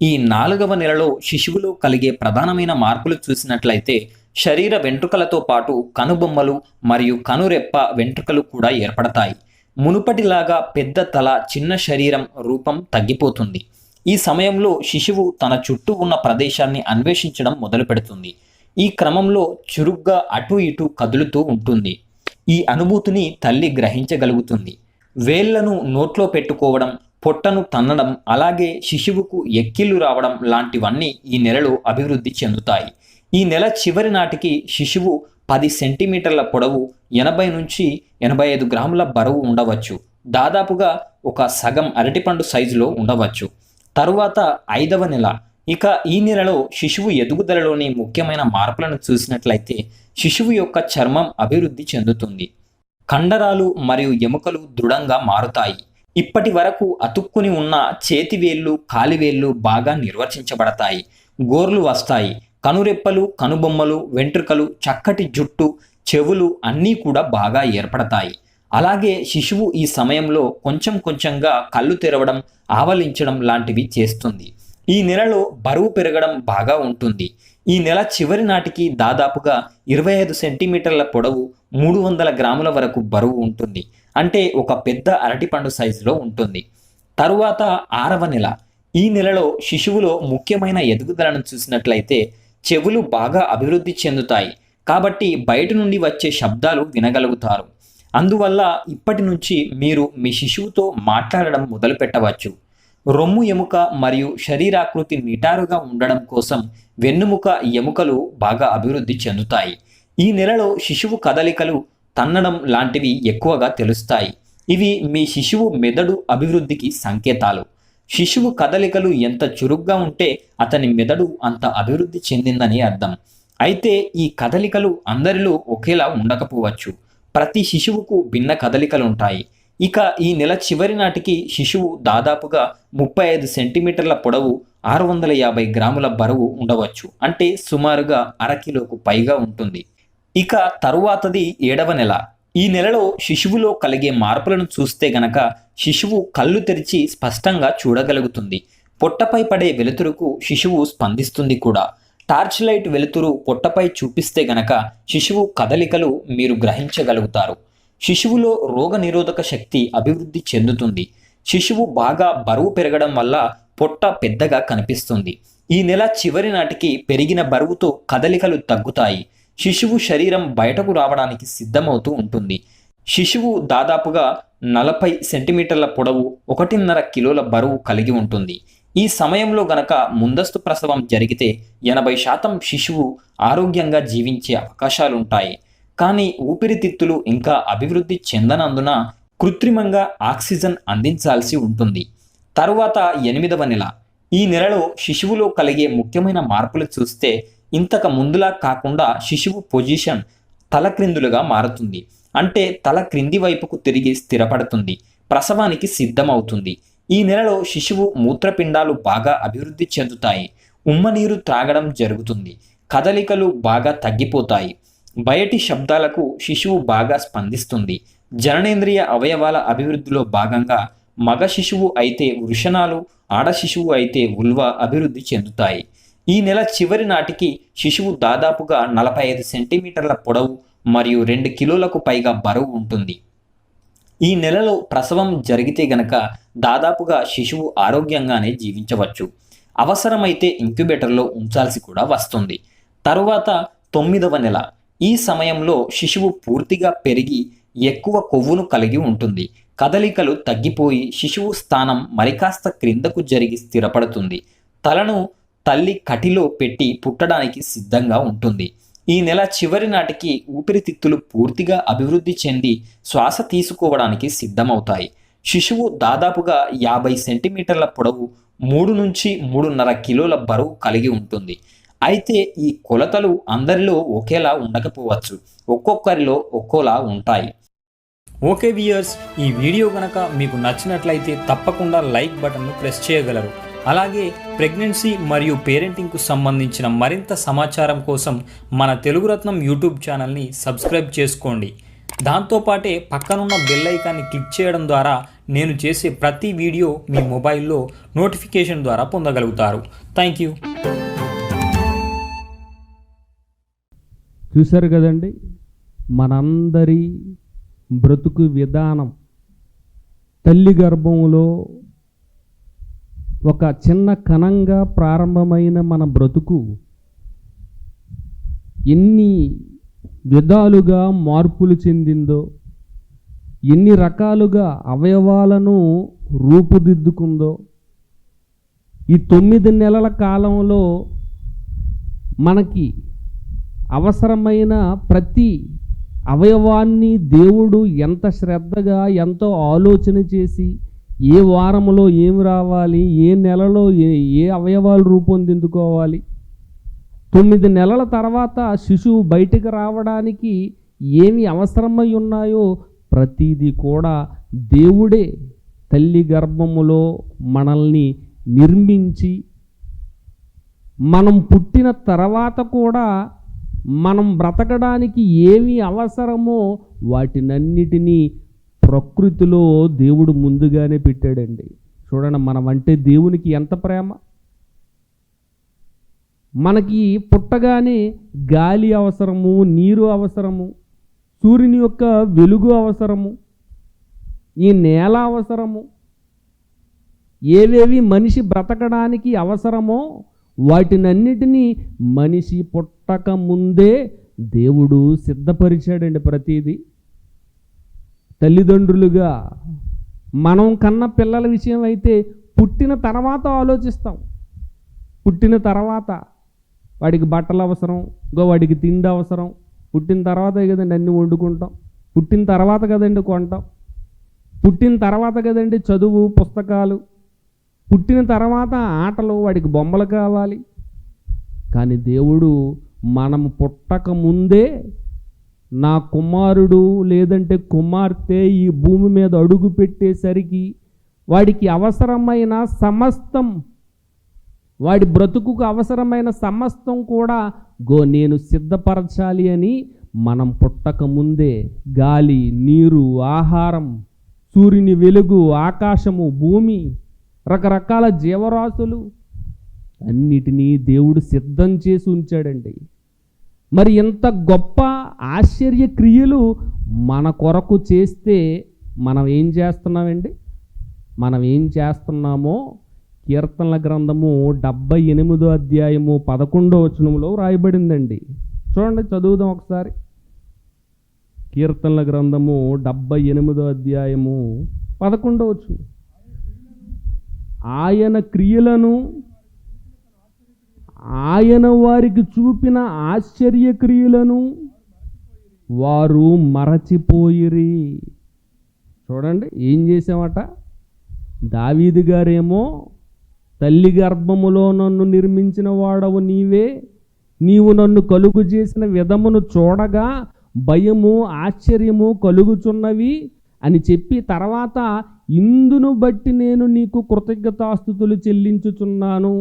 ఈ 4వ నెలలో శిశువులో కలిగే ప్రధానమైన మార్పులు చూసినట్లయితే శరీర వెంట్రుకలతో పాటు కనుబొమ్మలు మరియు కనురెప్ప వెంట్రుకలు కూడా ఏర్పడతాయి. మునుపటిలాగా పెద్ద తల, చిన్న శరీరం రూపం తగ్గిపోతుంది. ఈ సమయంలో శిశువు తన చుట్టూ ఉన్న ప్రదేశాన్ని అన్వేషించడం మొదలు పెడుతుంది. ఈ క్రమంలో చురుగ్గా అటు ఇటు కదులుతూ ఉంటుంది. ఈ అనుభూతిని తల్లి గ్రహించగలుగుతుంది. వేళ్లను నోట్లో పెట్టుకోవడం, పొట్టను తన్నడం, అలాగే శిశువుకు ఎక్కిళ్ళు రావడం లాంటివన్నీ ఈ నెలలో అభివృద్ధి చెందుతాయి. ఈ నెల చివరి నాటికి శిశువు 10 సెంటీమీటర్ల పొడవు, 80 నుంచి 85 గ్రాముల బరువు ఉండవచ్చు. దాదాపుగా ఒక సగం అరటిపండు సైజులో ఉండవచ్చు. తరువాత 5వ నెల. ఇక ఈ నెలలో శిశువు ఎదుగుదలలోని ముఖ్యమైన మార్పులను చూసినట్లయితే శిశువు యొక్క చర్మం అభివృద్ధి చెందుతుంది. కండరాలు మరియు ఎముకలు దృఢంగా మారుతాయి. ఇప్పటి వరకు అతుక్కుని ఉన్న చేతివేళ్లు, కాలివేళ్లు బాగా నిర్వచించబడతాయి. గోర్లు వస్తాయి. కనురెప్పలు, కనుబొమ్మలు, వెంట్రుకలు, చక్కటి జుట్టు, చెవులు అన్నీ కూడా బాగా ఏర్పడతాయి. అలాగే శిశువు ఈ సమయంలో కొంచెం కొంచెంగా కళ్ళు తెరవడం, ఆవలించడం లాంటివి చేస్తుంది. ఈ నెలలో బరువు పెరగడం బాగా ఉంటుంది. ఈ నెల చివరి నాటికి దాదాపుగా 25 సెంటీమీటర్ల పొడవు, 300 గ్రాముల వరకు బరువు ఉంటుంది. అంటే ఒక పెద్ద అరటిపండు సైజులో ఉంటుంది. తరువాత 6వ నెల. ఈ నెలలో శిశువులో ముఖ్యమైన ఎదుగుదలను చూసినట్లయితే చెవులు బాగా అభివృద్ధి చెందుతాయి. కాబట్టి బయట నుండి వచ్చే శబ్దాలు వినగలుగుతారు. అందువల్ల ఇప్పటి నుంచి మీరు మీ శిశువుతో మాట్లాడడం మొదలు పెట్టవచ్చు. రొమ్ము ఎముక మరియు శరీరాకృతి నిటారుగా ఉండడం కోసం వెన్నుముక ఎముకలు బాగా అభివృద్ధి చెందుతాయి. ఈ నెలలో శిశువు కదలికలు, తన్నడం లాంటివి ఎక్కువగా తెలుస్తాయి. ఇవి మీ శిశువు మెదడు అభివృద్ధికి సంకేతాలు. శిశువు కదలికలు ఎంత చురుగ్గా ఉంటే అతని మెదడు అంత అభివృద్ధి చెందిందని అర్థం. అయితే ఈ కదలికలు అందరిలో ఒకేలా ఉండకపోవచ్చు. ప్రతి శిశువుకు భిన్న కదలికలుంటాయి. ఇక ఈ నెల చివరి నాటికి శిశువు దాదాపుగా 35 సెంటీమీటర్ల పొడవు, 650 గ్రాముల బరువు ఉండవచ్చు. అంటే సుమారుగా అరకిలోకు పైగా ఉంటుంది. ఇక తరువాతది 7వ నెల. ఈ నెలలో శిశువులో కలిగే మార్పులను చూస్తే గనక శిశువు కళ్ళు తెరిచి స్పష్టంగా చూడగలుగుతుంది. పొట్టపై పడే వెలుతురుకు శిశువు స్పందిస్తుంది కూడా. టార్చ్ లైట్ వెలుతురు పొట్టపై చూపిస్తే గనక శిశువు కదలికలు మీరు గ్రహించగలుగుతారు. శిశువులో రోగనిరోధక శక్తి అభివృద్ధి చెందుతుంది. శిశువు బాగా బరువు పెరగడం వల్ల పొట్ట పెద్దగా కనిపిస్తుంది. ఈ నెల చివరి నాటికి పెరిగిన బరువుతో కదలికలు తగ్గుతాయి. శిశువు శరీరం బయటకు రావడానికి సిద్ధమవుతూ ఉంటుంది. శిశువు దాదాపుగా 40 సెంటీమీటర్ల పొడవు, 1.5 కిలోల బరువు కలిగి ఉంటుంది. ఈ సమయంలో గనక ముందస్తు ప్రసవం జరిగితే 80% శిశువు ఆరోగ్యంగా జీవించే అవకాశాలుంటాయి. కానీ ఊపిరితిత్తులు ఇంకా అభివృద్ధి చెందనందున కృత్రిమంగా ఆక్సిజన్ అందించాల్సి ఉంటుంది. తరువాత 8వ నెల. ఈ నెలలో శిశువులో కలిగే ముఖ్యమైన మార్పులు చూస్తే ఇంతకు ముందులా కాకుండా శిశువు పొజిషన్ తలక్రిందులుగా మారుతుంది. అంటే తల క్రింది వైపుకు తిరిగి స్థిరపడుతుంది. ప్రసవానికి సిద్ధమవుతుంది. ఈ నెలలో శిశువు మూత్రపిండాలు బాగా అభివృద్ధి చెందుతాయి. ఉమ్మనీరు త్రాగడం జరుగుతుంది. కదలికలు బాగా తగ్గిపోతాయి. బయటి శబ్దాలకు శిశువు బాగా స్పందిస్తుంది. జననేంద్రియ అవయవాల అభివృద్ధిలో భాగంగా మగ శిశువు అయితే వృషణాలు, ఆడ శిశువు అయితే ఉల్వ అభివృద్ధి చెందుతాయి. ఈ నెల చివరి నాటికి శిశువు దాదాపుగా 45 సెంటీమీటర్ల పొడవు మరియు 2 కిలోలకు పైగా బరువు ఉంటుంది. ఈ నెలలో ప్రసవం జరిగితే గనక దాదాపుగా శిశువు ఆరోగ్యంగానే జీవించవచ్చు. అవసరమైతే ఇంక్యుబేటర్లో ఉంచాల్సి కూడా వస్తుంది. తరువాత 9వ నెల. ఈ సమయంలో శిశువు పూర్తిగా పెరిగి ఎక్కువ కొవ్వును కలిగి ఉంటుంది. కదలికలు తగ్గిపోయి శిశువు స్థానం మరికాస్త క్రిందకు జరిగి స్థిరపడుతుంది. తలను తల్లి కటిలో పెట్టి పుట్టడానికి సిద్ధంగా ఉంటుంది. ఈ నెల చివరి నాటికి ఊపిరితిత్తులు పూర్తిగా అభివృద్ధి చెంది శ్వాస తీసుకోవడానికి సిద్ధమవుతాయి. శిశువు దాదాపుగా 50 సెంటీమీటర్ల పొడవు, 3 నుంచి 3.5 కిలోల బరువు కలిగి ఉంటుంది. అయితే ఈ కొలతలు అందరిలో ఒకేలా ఉండకపోవచ్చు, ఒక్కొక్కరిలో ఒక్కోలా ఉంటాయి. ఓకే వ్యూయర్స్, ఈ వీడియో గనక మీకు నచ్చినట్లయితే తప్పకుండా లైక్ బటన్ను ప్రెస్ చేయగలరు. అలాగే ప్రెగ్నెన్సీ మరియు పేరెంటింగ్కు సంబంధించిన మరింత సమాచారం కోసం మన తెలుగు రత్నం యూట్యూబ్ ఛానల్ని సబ్స్క్రైబ్ చేసుకోండి. దాంతోపాటే పక్కనున్న బెల్ ఐకాన్ని క్లిక్ చేయడం ద్వారా నేను చేసే ప్రతి వీడియో మీ మొబైల్లో నోటిఫికేషన్ ద్వారా పొందగలుగుతారు. Thank you. చూశారు కదండి, మనందరి బ్రతుకు విధానం తల్లి గర్భంలో ఒక చిన్న కణంగా ప్రారంభమైన మన బ్రతుకు ఎన్ని విధాలుగా మార్పులు చెందిందో, ఎన్ని రకాలుగా అవయవాలను రూపుదిద్దుకుందో. ఈ 9 నెలల కాలంలో మనకి అవసరమైన ప్రతి అవయవాన్ని దేవుడు ఎంత శ్రద్ధగా, ఎంతో ఆలోచన చేసి ఏ వారంలో ఏం రావాలి, ఏ నెలలో ఏ అవయవాలు రూపొందించుకోవాలి, 9 నెలల తర్వాత శిశువు బయటికి రావడానికి ఏమి అవసరమై ఉన్నాయో ప్రతిదీ కూడా దేవుడే తల్లి గర్భములో మనల్ని నిర్మించి, మనం పుట్టిన తర్వాత కూడా మనం బ్రతకడానికి ఏమి అవసరమో వాటినన్నిటినీ ప్రకృతిలో దేవుడు ముందుగానే పెట్టాడండి. చూడండి, మనం అంటే దేవునికి ఎంత ప్రేమ. మనకి పుట్టగానే గాలి అవసరము, నీరు అవసరము, సూర్యుని యొక్క వెలుగు అవసరము, ఈ నేల అవసరము. ఏవేవి మనిషి బ్రతకడానికి అవసరమో వాటినన్నిటినీ మనిషి పుట్టక ముందే దేవుడు సిద్ధపరిచాడండి. ప్రతిదీ తల్లిదండ్రులుగా మనం కన్న పిల్లల విషయం అయితే పుట్టిన తర్వాత ఆలోచిస్తాం. పుట్టిన తర్వాత వాడికి బట్టలు అవసరం, వాడికి తిండి అవసరం. పుట్టిన తర్వాతే కదండి అన్నీ వండుకుంటాం. పుట్టిన తర్వాత కదండి కొంటాం. పుట్టిన తర్వాత కదండి చదువు, పుస్తకాలు. పుట్టిన తర్వాత ఆటలు, వాడికి బొమ్మలు కావాలి. కానీ దేవుడు మనం పుట్టక ముందే నా కుమారుడు లేదంటే కుమార్తె ఈ భూమి మీద అడుగు పెట్టేసరికి వాడికి అవసరమైన సమస్తం, వాడి బ్రతుకుకు అవసరమైన సమస్తం కూడా నేను సిద్ధపరచాలి అని మనం పుట్టక ముందే గాలి, నీరు, ఆహారం, సూర్యుని వెలుగు, ఆకాశము, భూమి, రకరకాల జీవరాశులు అన్నిటినీ దేవుడు సిద్ధం చేసి ఉంచాడండి. మరి ఎంత గొప్ప ఆశ్చర్య క్రియలు మన కొరకు చేస్తే మనం ఏం చేస్తున్నామండి? మనం ఏం చేస్తున్నామో కీర్తనల గ్రంథము 78వ అధ్యాయము 11వ వచనంలో రాయబడిందండి. చూడండి, చదువుదాం ఒకసారి. కీర్తనల గ్రంథము 78వ అధ్యాయము 11వ వచనం. ఆయన క్రియలను, ఆయన వారికి చూపిన ఆశ్చర్య క్రియలను వారు మరచిపోయిరి. చూడండి, ఏం చేసామట? దావీదు గారేమో తల్లి గర్భములో నన్ను నిర్మించిన వాడవు నీవే, నీవు నన్ను కలుగు చేసిన విధమును చూడగా భయము, ఆశ్చర్యము కలుగుచున్నవి అని చెప్పి తర్వాత ఇందును బట్టి నేను నీకు కృతజ్ఞతాస్తుతులు చెల్లించుచున్నాను,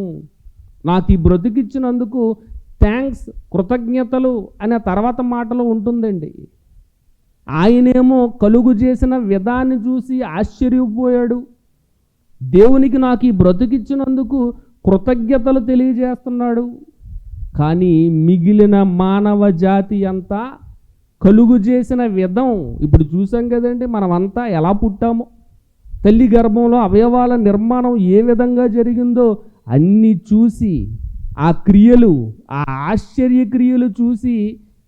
నాకు ఈ బ్రతికిచ్చినందుకు థ్యాంక్స్, కృతజ్ఞతలు అనే తర్వాత మాటలో ఉంటుందండి. ఆయనేమో కలుగు చేసిన విధాన్ని చూసి ఆశ్చర్యపోయాడు. దేవునికి నాకు ఈ బ్రతికిచ్చినందుకు కృతజ్ఞతలు తెలియజేస్తున్నాడు. కానీ మిగిలిన మానవ జాతి అంతా కలుగు చేసిన విధం ఇప్పుడు చూసాం కదండి. మనమంతా ఎలా పుట్టామో, తల్లి గర్భంలో అవయవాల నిర్మాణం ఏ విధంగా జరిగిందో అన్నీ చూసి, ఆ క్రియలు, ఆ ఆశ్చర్య క్రియలు చూసి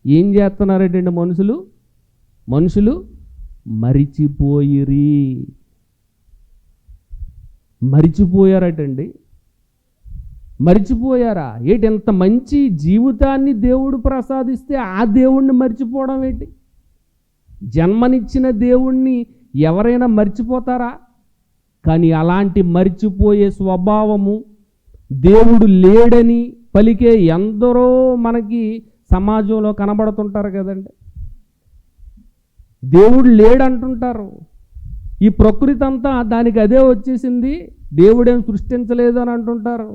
ఏం చేస్తున్నారటండి మనుషులు మరిచిపోయారటండి. మరిచిపోయారా? ఏంటి, ఎంత మంచి జీవితాన్ని దేవుడు ప్రసాదిస్తే ఆ దేవుణ్ణి మర్చిపోవడం ఏంటి? జన్మనిచ్చిన దేవుణ్ణి ఎవరైనా మర్చిపోతారా? కానీ అలాంటి మర్చిపోయే స్వభావము, దేవుడు లేడని పలికే ఎందరో మనకి సమాజంలో కనబడుతుంటారు కదండి. దేవుడు లేడంటుంటారు. ఈ ప్రకృతి అంతా దానికి అదే వచ్చేసింది, దేవుడేం సృష్టించలేదు అని అంటుంటారు.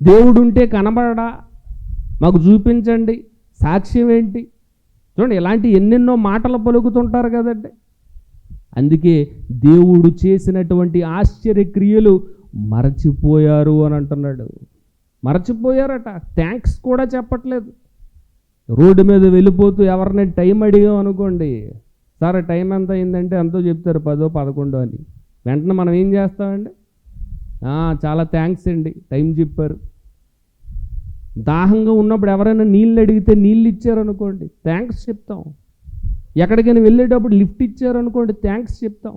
దేవుడు ఉంటే కనబడడా, మాకు చూపించండి, సాక్ష్యం ఏంటి? చూడండి, ఇలాంటి ఎన్నెన్నో మాటలు పలుకుతుంటారు కదండి. అందుకే దేవుడు చేసినటువంటి ఆశ్చర్యక్రియలు మరచిపోయారు అని అంటున్నాడు. మరచిపోయారట, థ్యాంక్స్ కూడా చెప్పట్లేదు. రోడ్డు మీద వెళ్ళిపోతూ ఎవరిని టైం అడిగాం అనుకోండి, సార్ టైం ఎంత అయిందంటే ఎంతో చెప్తారు, 10, 11 అని. వెంటనే మనం ఏం చేస్తామండి, చాలా థ్యాంక్స్ అండి, టైం చెప్పారు. దాహంగా ఉన్నప్పుడు ఎవరైనా నీళ్ళు అడిగితే నీళ్ళు ఇచ్చారనుకోండి, థ్యాంక్స్ చెప్తాం. ఎక్కడికైనా వెళ్ళేటప్పుడు లిఫ్ట్ ఇచ్చారనుకోండి, థ్యాంక్స్ చెప్తాం.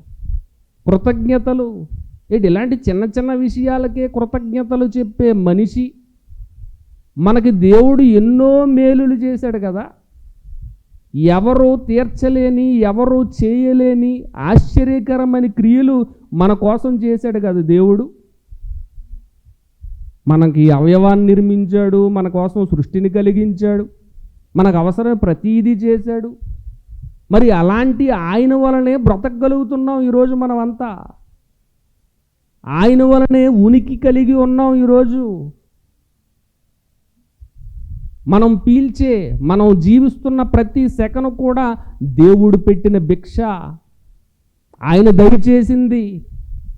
కృతజ్ఞతలు ఇలాంటి చిన్న చిన్న విషయాలకే కృతజ్ఞతలు చెప్పే మనిషి, మనకి దేవుడు ఎన్నో మేలులు చేశాడు కదా. ఎవరు తీర్చలేని, ఎవరు చేయలేని ఆశ్చర్యకరమైన క్రియలు మన కోసం చేశాడు కదా దేవుడు. మనకి అవయవాన్ని నిర్మించాడు, మన కోసం సృష్టిని కలిగించాడు, మనకు అవసరం ప్రతీదీ చేశాడు. మరి అలాంటి ఆయన వలనే బ్రతకగలుగుతున్నాం ఈరోజు. మనమంతా ఆయన వలనే ఉనికి కలిగి ఉన్నాం ఈరోజు. మనం పీల్చే, మనం జీవిస్తున్న ప్రతి సెకను కూడా దేవుడు పెట్టిన భిక్ష, ఆయన దయచేసింది.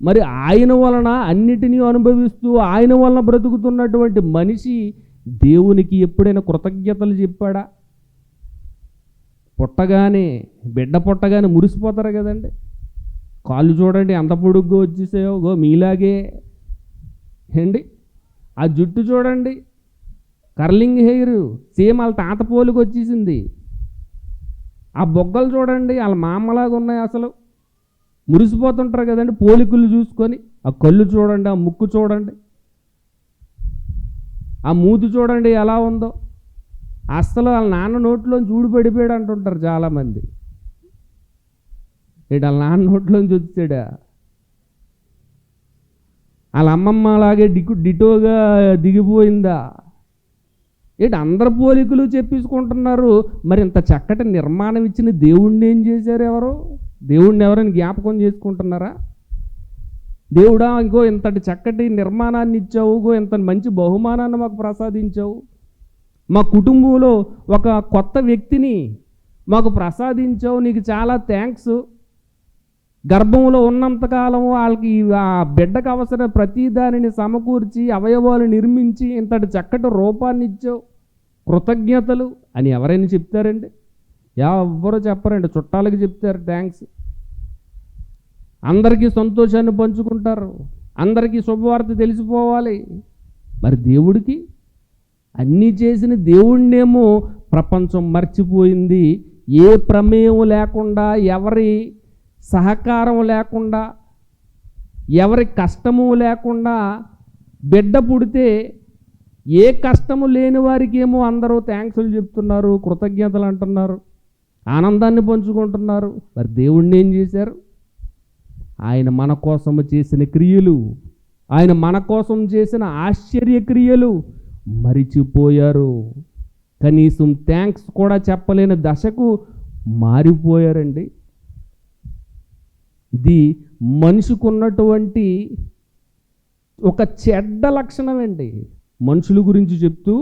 మరి ఆయన వలన అన్నిటినీ అనుభవిస్తూ ఆయన వలన బ్రతుకుతున్నటువంటి మనిషి దేవునికి ఎప్పుడైనా కృతజ్ఞతలు చెప్పాడా? బిడ్డ పుట్టగానే మురిసిపోతారు కదండి. కాళ్ళు చూడండి ఎంత పొడుగ్గా వచ్చేసాయో, గో మీలాగే ఏండి. ఆ జుట్టు చూడండి, కర్లింగ్ హెయిర్ సేమ్ వాళ్ళ తాత పోలికి వచ్చేసింది. ఆ బొగ్గలు చూడండి, వాళ్ళ మామలాగా ఉన్నాయి. అసలు మురిసిపోతుంటారు కదండి పోలికలు చూసుకొని. ఆ కళ్ళు చూడండి, ఆ ముక్కు చూడండి, ఆ మూతి చూడండి ఎలా ఉందో. అసలు వాళ్ళ నాన్న నోట్లోంచి ఊడిపడిపోయాడు అంటుంటారు చాలామంది. వాళ్ళ నాన్న నోట్లోంచి వచ్చాడా? వాళ్ళ అమ్మమ్మ అలాగే డిటోగా దిగిపోయిందా? అందరు పోలికలు చెప్పించుకుంటున్నారు. మరి ఇంత చక్కటి నిర్మాణం ఇచ్చిన దేవుణ్ణి ఏం చేశారు? దేవుణ్ణి ఎవరైనా జ్ఞాపకం చేసుకుంటున్నారా? దేవుడా, ఇంకో ఇంతటి చక్కటి నిర్మాణాన్ని ఇచ్చావు, ఇంత మంచి బహుమానాన్ని మాకు ప్రసాదించావు, మా కుటుంబంలో ఒక కొత్త వ్యక్తిని మాకు ప్రసాదించావు, నీకు చాలా థ్యాంక్స్. గర్భంలో ఉన్నంతకాలం వాళ్ళకి ఆ బిడ్డకు అవసరం ప్రతి దానిని సమకూర్చి అవయవాలు నిర్మించి ఇంతటి చక్కటి రూపాన్ని ఇచ్చావు, కృతజ్ఞతలు అని ఎవరైనా చెప్తారండి? ఎవ్వరూ చెప్పరండి. చుట్టాలకి చెప్తారు థ్యాంక్స్. అందరికీ సంతోషాన్ని పంచుకుంటారు, అందరికీ శుభవార్త తెలిసిపోవాలి. మరి దేవుడికి అన్నీ చేసిన దేవుణ్ణేమో ప్రపంచం మర్చిపోయింది. ఏ ప్రమేయం లేకుండా, ఎవరి సహకారం లేకుండా, ఎవరి కష్టము లేకుండా బిడ్డ పుడితే ఏ కష్టము లేని వారికి ఏమో అందరూ థ్యాంక్స్లు చెప్తున్నారు, కృతజ్ఞతలు అంటున్నారు, ఆనందాన్ని పంచుకుంటున్నారు. మరి దేవుణ్ణి ఏం చేశారు? ఆయన మన కోసము చేసిన క్రియలు, ఆయన మన కోసం చేసిన ఆశ్చర్యక్రియలు మరిచిపోయారు. కనీసం థ్యాంక్స్ కూడా చెప్పలేని దశకు మారిపోయారండి. ఇది మనిషికి ఉన్నటువంటి ఒక చెడ్డ లక్షణం అండి. మనుషుల గురించి చెప్తూ,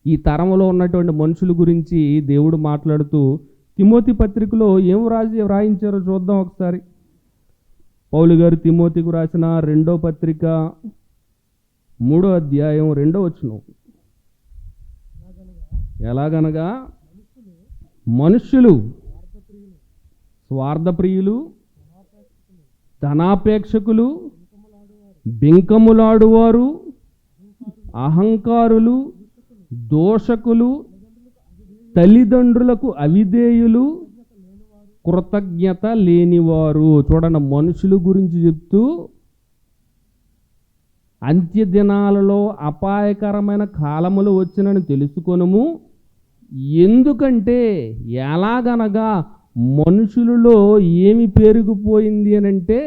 ఈ తరంలో ఉన్నటువంటి మనుషుల గురించి దేవుడు మాట్లాడుతూ తిమోతి పత్రికలో ఏం వ్రాయించారో చూద్దాం ఒకసారి. పౌలు గారు తిమోతికి రాసిన 2వ పత్రిక 3వ అధ్యాయం 2వ వచనం. ఎలాగనగా మనుష్యులు స్వార్థప్రియులు, ధనాపేక్షకులు, బింకములాడువారు, అహంకారులు, దోషకులు, తల్లిదండ్రులకు అవిధేయులు, కృతజ్ఞత లేనివారు. చూడండి, మనుషుల గురించి చెప్తూ అంత్య దినాలలో అపాయకరమైన కాలములు వచ్చినని తెలుసుకొనుము. ఎందుకంటే ఎలాగనగా మనుషులలో ఏమి పెరిగిపోయింది అని అంటే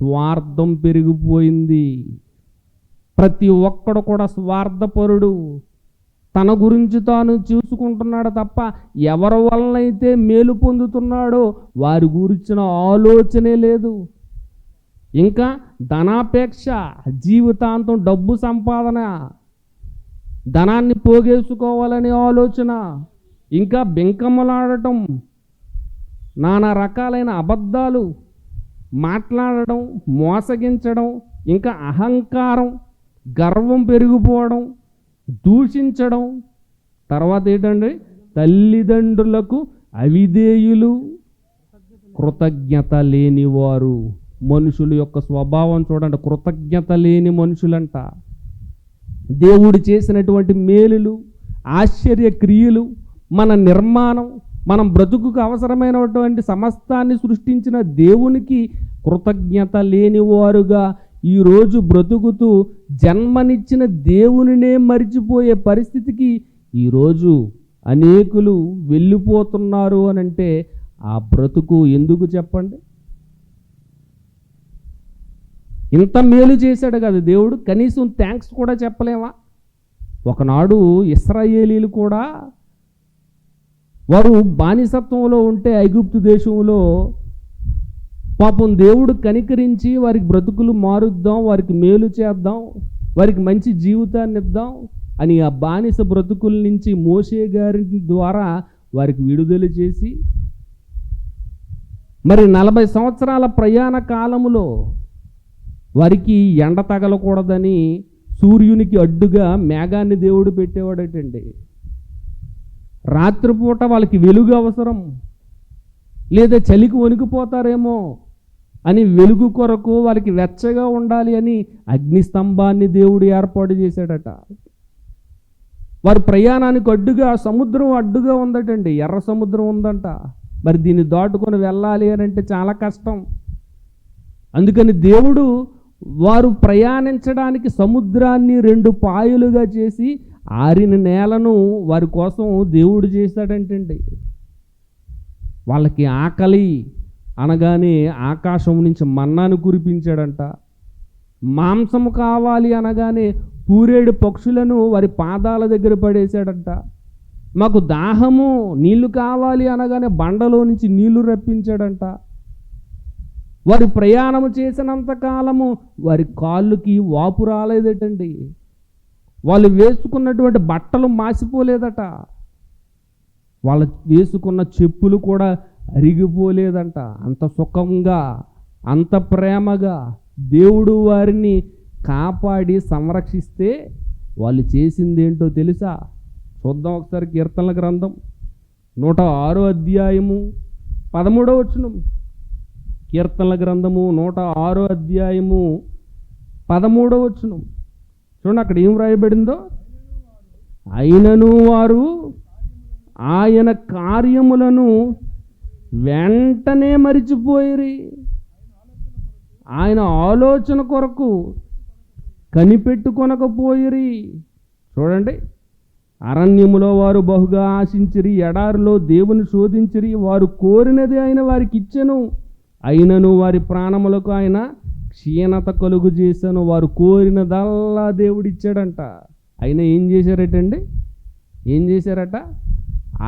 స్వార్థం పెరిగిపోయింది. ప్రతి ఒక్కడు కూడా స్వార్థపరుడు, తన గురించి తాను చూసుకుంటున్నాడు తప్ప ఎవరి వలనైతే మేలు పొందుతున్నాడో వారి గురించిన ఆలోచనే లేదు. ఇంకా ధనాపేక్ష, జీవితాంతం డబ్బు సంపాదన, ధనాన్ని పోగేసుకోవాలనే ఆలోచన, ఇంకా బెంకమ్మలాడటం, నానా రకాలైన అబద్ధాలు మాట్లాడడం, మోసగించడం, ఇంకా అహంకారం, గర్వం పెరిగిపోవడం, దూషించడం, తర్వాత ఏంటండి తల్లిదండ్రులకు అవిధేయులు, కృతజ్ఞత లేనివారు. మనుషుల యొక్క స్వభావం చూడండి, కృతజ్ఞత లేని మనుషులంట. దేవుడు చేసినటువంటి మేలులు, ఆశ్చర్య క్రియలు, మన నిర్మాణం, మనం బ్రతుకుకు అవసరమైనటువంటి సమస్తాన్ని సృష్టించిన దేవునికి కృతజ్ఞత లేనివారుగా ఈరోజు బ్రతుకుతూ జన్మనిచ్చిన దేవునినే మరిచిపోయే పరిస్థితికి ఈరోజు అనేకులు వెళ్ళిపోతున్నారు అని అంటే ఆ బ్రతుకు ఎందుకు చెప్పండి? ఇంత మేలు చేశాడు కదా దేవుడు, కనీసం థ్యాంక్స్ కూడా చెప్పలేమా? ఒకనాడు ఇశ్రాయేలీలు కూడా వారు బానిసత్వంలో ఉంటే ఐగుప్తు దేశంలో పాపం దేవుడు కనికరించి వారికి బ్రతుకులు మారుద్దాం, వారికి మేలు చేద్దాం, వారికి మంచి జీవితాన్ని ఇద్దాం అని ఆ బానిస బ్రతుకుల నుంచి మోషే గారి ద్వారా వారికి విడుదల చేసి మరి 40 సంవత్సరాల ప్రయాణ కాలములో వారికి ఎండ తగలకూడదని సూర్యునికి అడ్డుగా మేఘాన్ని దేవుడు పెట్టేవాడటండి. రాత్రిపూట వాళ్ళకి వెలుగు అవసరం, లేదా చలికి వణికిపోతారేమో అని వెలుగు కొరకు వాళ్ళకి వెచ్చగా ఉండాలి అని అగ్నిస్తంభాన్ని దేవుడు ఏర్పాటు చేశాడట. వారి ప్రయాణానికి అడ్డుగా సముద్రం అడ్డుగా ఉందటండి, ఎర్ర సముద్రం ఉందంట. మరి దీన్ని దాటుకొని వెళ్ళాలి అని అంటే చాలా కష్టం. అందుకని దేవుడు వారు ప్రయాణించడానికి సముద్రాన్ని 2 పాయలుగా చేసి ఆరిన నేలను వారి కోసం దేవుడు చేశాడంటండి. వాళ్ళకి ఆకలి అనగానే ఆకాశం నుంచి మన్నాను కురిపించాడంట. మాంసము కావాలి అనగానే పూరేడు పక్షులను వారి పాదాల దగ్గర పడేశాడంట. మాకు దాహము, నీళ్లు కావాలి అనగానే బండలో నుంచి నీళ్లు రప్పించాడంట. వారి ప్రయాణము చేసినంత కాలము వారి కాళ్ళకి వాపు రాలేదటండి. వాళ్ళు వేసుకున్నటువంటి బట్టలు మాసిపోలేదట. వాళ్ళు వేసుకున్న చెప్పులు కూడా అరిగిపోలేదంట. అంత సుఖంగా, అంత ప్రేమగా దేవుడు వారిని కాపాడి సంరక్షిస్తే వాళ్ళు చేసింది ఏంటో తెలుసా? చూద్దాం ఒకసారి. కీర్తనల గ్రంథం 106వ అధ్యాయము 13వ వచనం. కీర్తనల గ్రంథము 106వ అధ్యాయము 13వ వచనం చూడండి. అక్కడ ఏం రాయబడిందో, అయినను వారు ఆయన కార్యములను వెంటనే మరిచిపోయిరి, ఆయన ఆలోచన కొరకు కనిపెట్టుకొనకపోయిరి. చూడండి, అరణ్యములో వారు బహుగా ఆశించిరి, ఎడారిలో దేవుని శోధించిరి, వారు కోరినది ఆయన వారికి ఇచ్చెను, అయినను వారి ప్రాణములకు ఆయన క్షీణత కలుగు చేశాను. వారు కోరినదల్లా దేవుడిచ్చాడంట. ఆయన ఏం చేశారటండి? ఏం చేశారట?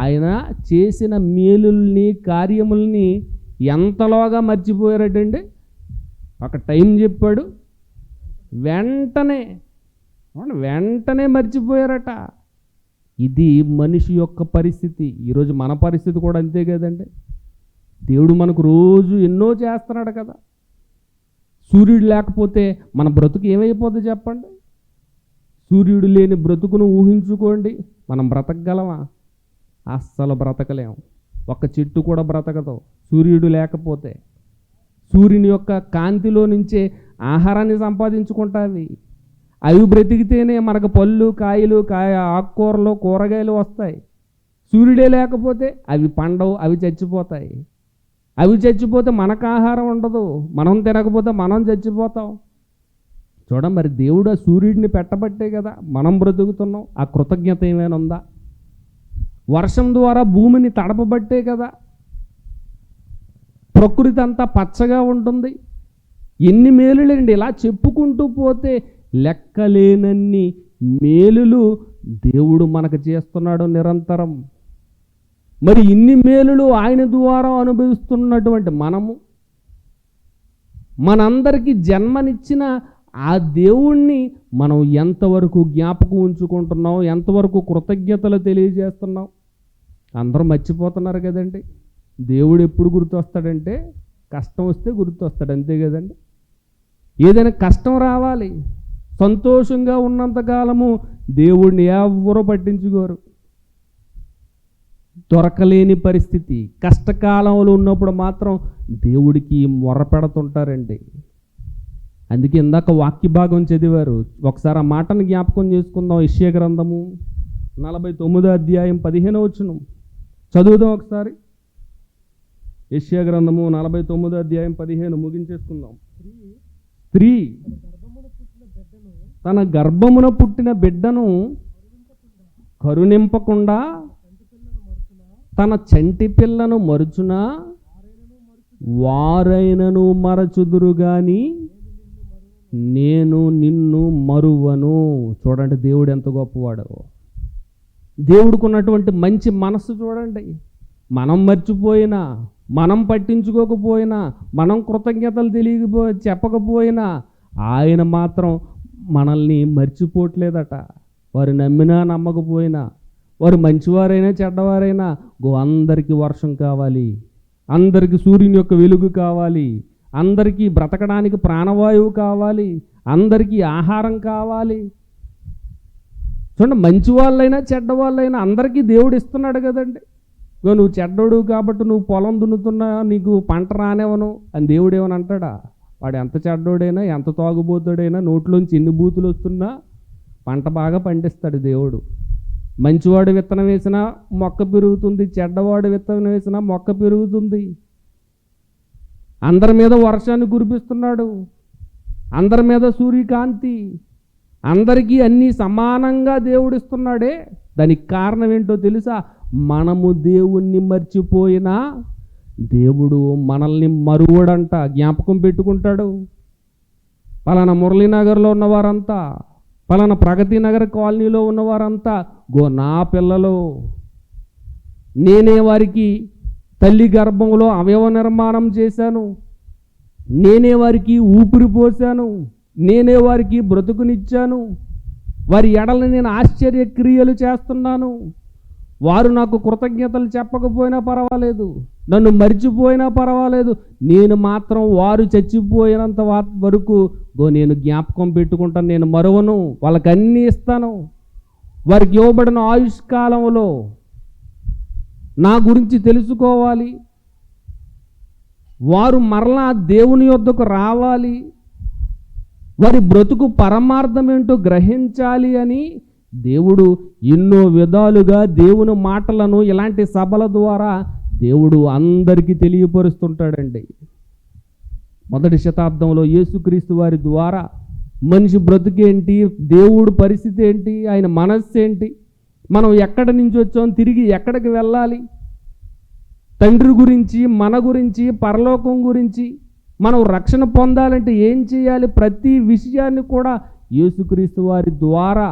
ఆయన చేసిన మేలుల్ని, కార్యముల్ని ఎంతలోగా మర్చిపోయారటండి? ఒక టైం చెప్పాడు, వెంటనే మర్చిపోయారట. ఇది మనిషి యొక్క పరిస్థితి. ఈరోజు మన పరిస్థితి కూడా అంతే కదండి. దేవుడు మనకు రోజు ఎన్నో చేస్తున్నాడు కదా. సూర్యుడు లేకపోతే మన బ్రతుకు ఏమైపోతుంది చెప్పండి? సూర్యుడు లేని బ్రతుకును ఊహించుకోండి. మనం బ్రతకగలమా? అస్సలు బ్రతకలేము. ఒక్క చెట్టు కూడా బ్రతకదు సూర్యుడు లేకపోతే. సూర్యుని యొక్క కాంతిలో నుంచే ఆహారాన్ని సంపాదించుకుంటావి. అవి బ్రతికితేనే మనకు పళ్ళు, కాయలు, ఆకుకూరలు, కూరగాయలు వస్తాయి. సూర్యుడే లేకపోతే అవి పండవు, అవి చచ్చిపోతాయి. అవి చచ్చిపోతే మనకు ఆహారం ఉండదు, మనం తినకపోతే మనం చచ్చిపోతాం. మరి దేవుడు ఆ సూర్యుడిని పెట్టబట్టే కదా మనం బ్రతుకుతున్నాం. ఆ కృతజ్ఞత ఏమైనా ఉందా? వర్షం ద్వారా భూమిని తడపబట్టే కదా ప్రకృతి అంతా పచ్చగా ఉంటుంది. ఎన్ని మేలులేండి. ఇలా చెప్పుకుంటూ పోతే లెక్కలేనన్ని మేలులు దేవుడు మనకు చేస్తున్నాడు నిరంతరం. మరి ఇన్ని మేలులు ఆయన ద్వారా అనుభవిస్తున్నటువంటి మనము, మనందరికీ జన్మనిచ్చిన ఆ దేవుణ్ణి మనం ఎంతవరకు జ్ఞాపకం ఉంచుకుంటున్నాం, ఎంతవరకు కృతజ్ఞతలు తెలియజేస్తున్నాం? అందరూ మర్చిపోతున్నారు కదండి. దేవుడు ఎప్పుడు గుర్తొస్తాడంటే కష్టం వస్తే గుర్తొస్తాడు, అంతే కదండి. ఏదైనా కష్టం రావాలి, సంతోషంగా ఉన్నంతకాలము దేవుడిని ఎవరూ పట్టించుకోరు. దొరకలేని పరిస్థితి, కష్టకాలంలో ఉన్నప్పుడు మాత్రం దేవుడికి మొరపెడుతుంటారండి. అందుకే ఇందాక వాక్య భాగం చదివారు, ఒకసారి ఆ మాటను జ్ఞాపకం చేసుకుందాం. యెషయా గ్రంథము 49వ అధ్యాయం 15వ వచనం చదువుదాం ఒకసారి. యెషయా గ్రంథము 49వ అధ్యాయం 15 ముగించేసుకుందాం. స్త్రీ తన గర్భమున పుట్టిన బిడ్డను కరుణింపకుండా తన చంటి పిల్లను మరుచునా వారైనను మరచుదురు గాని నేను నిన్ను మరువను. చూడండి దేవుడు ఎంత గొప్పవాడో. దేవుడికున్నటువంటి మంచి మనస్సు చూడండి. మనం మర్చిపోయినా, మనం పట్టించుకోకపోయినా, మనం కృతజ్ఞతలు చెప్పకపోయినా ఆయన మాత్రం మనల్ని మర్చిపోవట్లేదట. వారు నమ్మినా నమ్మకపోయినా, వారు మంచివారైనా చెడ్డవారైనా, అందరికీ వర్షం కావాలి, అందరికీ సూర్యుని యొక్క వెలుగు కావాలి, అందరికీ బ్రతకడానికి ప్రాణవాయువు కావాలి, అందరికీ ఆహారం కావాలి. చూడండి, మంచి వాళ్ళైనా చెడ్డవాళ్ళైనా అందరికీ దేవుడు ఇస్తున్నాడు కదండి. నువ్వు చెడ్డోడు కాబట్టి నువ్వు పొలం దున్నుతున్నా నీకు పంట రానివ్వను అని దేవుడు ఏమని అంటాడా? వాడు ఎంత చెడ్డోడైనా, ఎంత తాగుబోతుడైనా, నోట్లోంచి ఎన్ని బూతులు వస్తున్నా పంట బాగా పండిస్తాడు దేవుడు. మంచివాడు విత్తనం వేసినా మొక్క పెరుగుతుంది, చెడ్డవాడు విత్తనం వేసినా మొక్క పెరుగుతుంది. అందరి మీద వర్షాన్ని కురిపిస్తున్నాడు, అందరి మీద సూర్యకాంతి, అందరికీ అన్నీ సమానంగా దేవుడిస్తున్నాడే. దానికి కారణం ఏంటో తెలుసా? మనము దేవుణ్ణి మర్చిపోయినా దేవుడు మనల్ని మరువడంట, జ్ఞాపకం పెట్టుకుంటాడు. పలానా మురళీనగర్లో ఉన్నవారంతా, పలానా ప్రగతి నగర్ కాలనీలో ఉన్నవారంతా నా పిల్లలు, నేనే వారికి తల్లి గర్భంలో అవయవ నిర్మాణం చేశాను, నేనే వారికి ఊపిరి పోశాను, నేనే వారికి బ్రతుకునిచ్చాను, వారి ఎడల నేను ఆశ్చర్యక్రియలు చేస్తున్నాను. వారు నాకు కృతజ్ఞతలు చెప్పకపోయినా పర్వాలేదు, నన్ను మర్చిపోయినా పర్వాలేదు, నేను మాత్రం వారు చచ్చిపోయినంత వరకు నేను జ్ఞాపకం పెట్టుకుంటాను, నేను మరువను, వాళ్ళకి అన్నీ ఇస్తాను. వారికి ఇవ్వబడిన ఆయుష్కాలంలో నా గురించి తెలుసుకోవాలి, వారు మరలా దేవుని యొద్దకు రావాలి, వారి బ్రతుకు పరమార్థం ఏంటో గ్రహించాలి అని దేవుడు ఎన్నో విధాలుగా దేవుని మాటలను ఇలాంటి సభల ద్వారా దేవుడు అందరికీ తెలియపరుస్తుంటాడండి. మొదటి శతాబ్దంలో యేసుక్రీస్తు వారి ద్వారా మనిషి బ్రతుకేంటి, దేవుడు పరిస్థితి ఏంటి, ఆయన మనస్సు ఏంటి, మనం ఎక్కడి నుంచి వచ్చాం, తిరిగి ఎక్కడికి వెళ్ళాలి, తండ్రి గురించి, మన గురించి, పరలోకం గురించి, మనం రక్షణ పొందాలంటే ఏం చేయాలి, ప్రతి విషయాన్ని కూడా యేసుక్రీస్తు వారి ద్వారా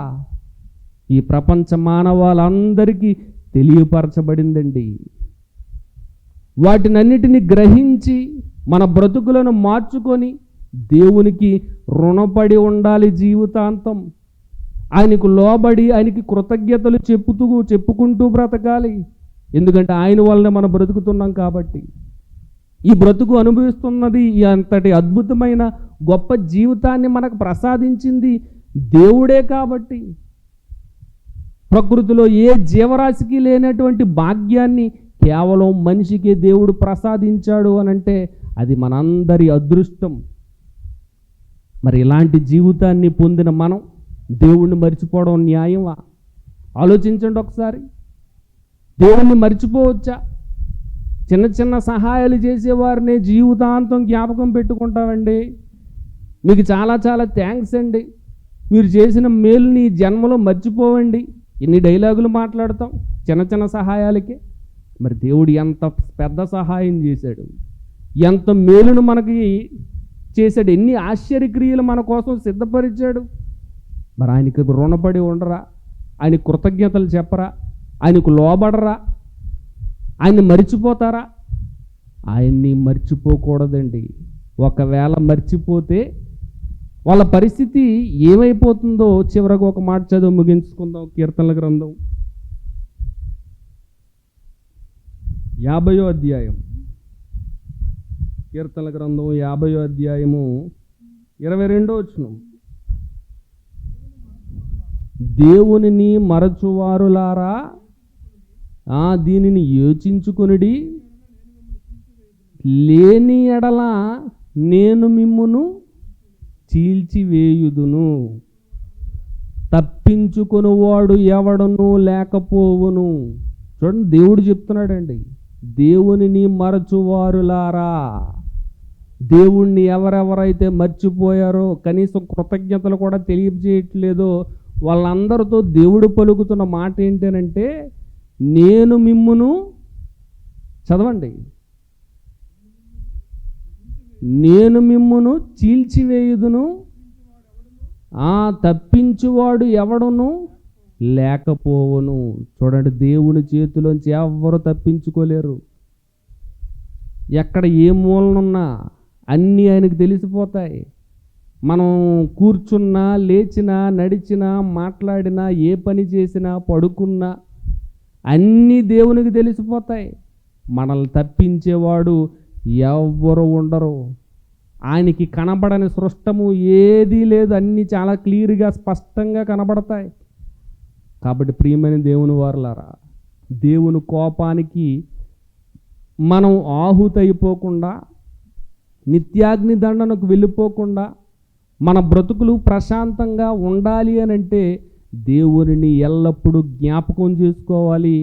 ఈ ప్రపంచ మానవాళ్ళందరికీ తెలియపరచబడిందండి. వాటినన్నిటిని గ్రహించి మన బ్రతుకులను మార్చుకొని దేవునికి రుణపడి ఉండాలి జీవితాంతం. ఆయనకు లోబడి ఆయనకి కృతజ్ఞతలు చెప్పుకుంటూ బ్రతకాలి. ఎందుకంటే ఆయన వల్లనే మనం బ్రతుకుతున్నాం కాబట్టి. ఈ బ్రతుకు అనుభవిస్తున్నది అంతటి అద్భుతమైన గొప్ప జీవితాన్ని మనకు ప్రసాదించింది దేవుడే కాబట్టి. ప్రకృతిలో ఏ జీవరాశికి లేనటువంటి భాగ్యాన్ని కేవలం మనిషికి దేవుడు ప్రసాదించాడు అనంటే అది మనందరి అదృష్టం. మరి ఇలాంటి జీవితాన్ని పొందిన మనం దేవుణ్ణి మర్చిపోవడం న్యాయమా? ఆలోచించండి ఒకసారి. దేవుణ్ణి మర్చిపోవచ్చా? చిన్న చిన్న సహాయాలు చేసేవారిని జీవితాంతం జ్ఞాపకం పెట్టుకుంటామండి. మీకు చాలా చాలా థ్యాంక్స్ అండి, మీరు చేసిన మేలుని జన్మలో మర్చిపోవండి, ఎన్ని డైలాగులు మాట్లాడతాం చిన్న చిన్న సహాయాలకే. మరి దేవుడు ఎంత పెద్ద సహాయం చేశాడు, ఎంత మేలును మనకి చేశాడు, ఎన్ని ఆశ్చర్యక్రియలు మన కోసం సిద్ధపరిచాడు. మరి ఆయనకి రుణపడి ఉండరా? ఆయన కృతజ్ఞతలు చెప్పరా? ఆయనకు లోబడరా? ఆయన్ని మర్చిపోతారా? ఆయన్ని మర్చిపోకూడదండి. ఒకవేళ మర్చిపోతే వాళ్ళ పరిస్థితి ఏమైపోతుందో చివరకు ఒక మాట చదువు ముగించుకుందాం. కీర్తనల గ్రంథం 50వ అధ్యాయం. కీర్తనల గ్రంథం 50వ అధ్యాయము 22వ వచనం. దేవునిని మరచువారులారా దీనిని యోచించుకొనుడి, లేని ఎడల నేను మిమ్మును చీల్చివేయుదును, తప్పించుకొనువాడు ఎవడను లేకపోవును. చూడండి, దేవుడు చెప్తున్నాడండి, దేవునిని మరచువారులారా. దేవుణ్ణి ఎవరెవరైతే మర్చిపోయారో, కనీసం కృతజ్ఞతలు కూడా తెలియజేయట్లేదో వాళ్ళందరితో దేవుడు పలుకుతున్న మాట ఏంటనంటే, నేను మిమ్మును, చదవండి, నేను మిమ్మును చీల్చివేయుదును, తప్పించువాడు ఎవడును లేకపోవును. చూడండి, దేవుని చేతిలోంచి ఎవ్వరు తప్పించుకోలేరు. ఎక్కడ ఏ మూలనున్నా అన్నీ ఆయనకు తెలిసిపోతాయి. మనం కూర్చున్నా, లేచినా, నడిచినా, మాట్లాడినా, ఏ పని చేసినా, పడుకున్నా అన్నీ దేవునికి తెలిసిపోతాయి. మనల్ని తప్పించేవాడు ఎవ్వరు ఉండరు. ఆయనకి కనబడని సృష్టము ఏదీ లేదు. అన్నీ చాలా క్లియర్గా స్పష్టంగా కనబడతాయి. కాబట్టి ప్రియమైన దేవుని వారలారా, దేవుని కోపానికి మనం ఆహుతైపోకుండా, నిత్యాగ్ని దండనకు వెళ్ళిపోకుండా మన బ్రతుకులు ప్రశాంతంగా ఉండాలి అని అంటే దేవునిని ఎల్లప్పుడూ జ్ఞాపకం చేసుకోవాలి.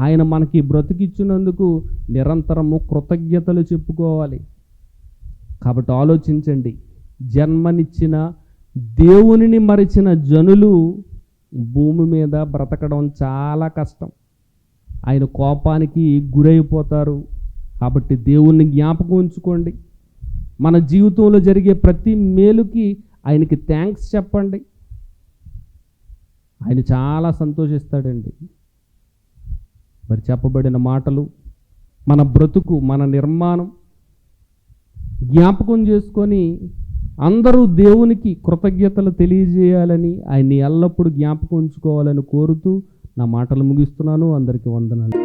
ఆయన మనకి బ్రతికిచ్చినందుకు నిరంతరము కృతజ్ఞతలు చెప్పుకోవాలి. కాబట్టి ఆలోచించండి, జన్మనిచ్చిన దేవునిని మరిచిన జనులు భూమి మీద బ్రతకడం చాలా కష్టం. ఆయన కోపానికి గురైపోతారు. కాబట్టి దేవుణ్ణి జ్ఞాపకం ఉంచుకోండి. మన జీవితంలో జరిగే ప్రతి మేలుకి ఆయనకి థ్యాంక్స్ చెప్పండి. ఆయన చాలా సంతోషిస్తాడండి. మరి చెప్పబడిన మాటలు, మన బ్రతుకు, మన నిర్మాణం జ్ఞాపకం చేసుకొని అందరూ దేవునికి కృతజ్ఞతలు తెలియజేయాలని, ఆయన్ని ఎల్లప్పుడూ జ్ఞాపకం ఉంచుకోవాలని కోరుతూ నా మాటలు ముగిస్తున్నాను. అందరికీ వందనాలు.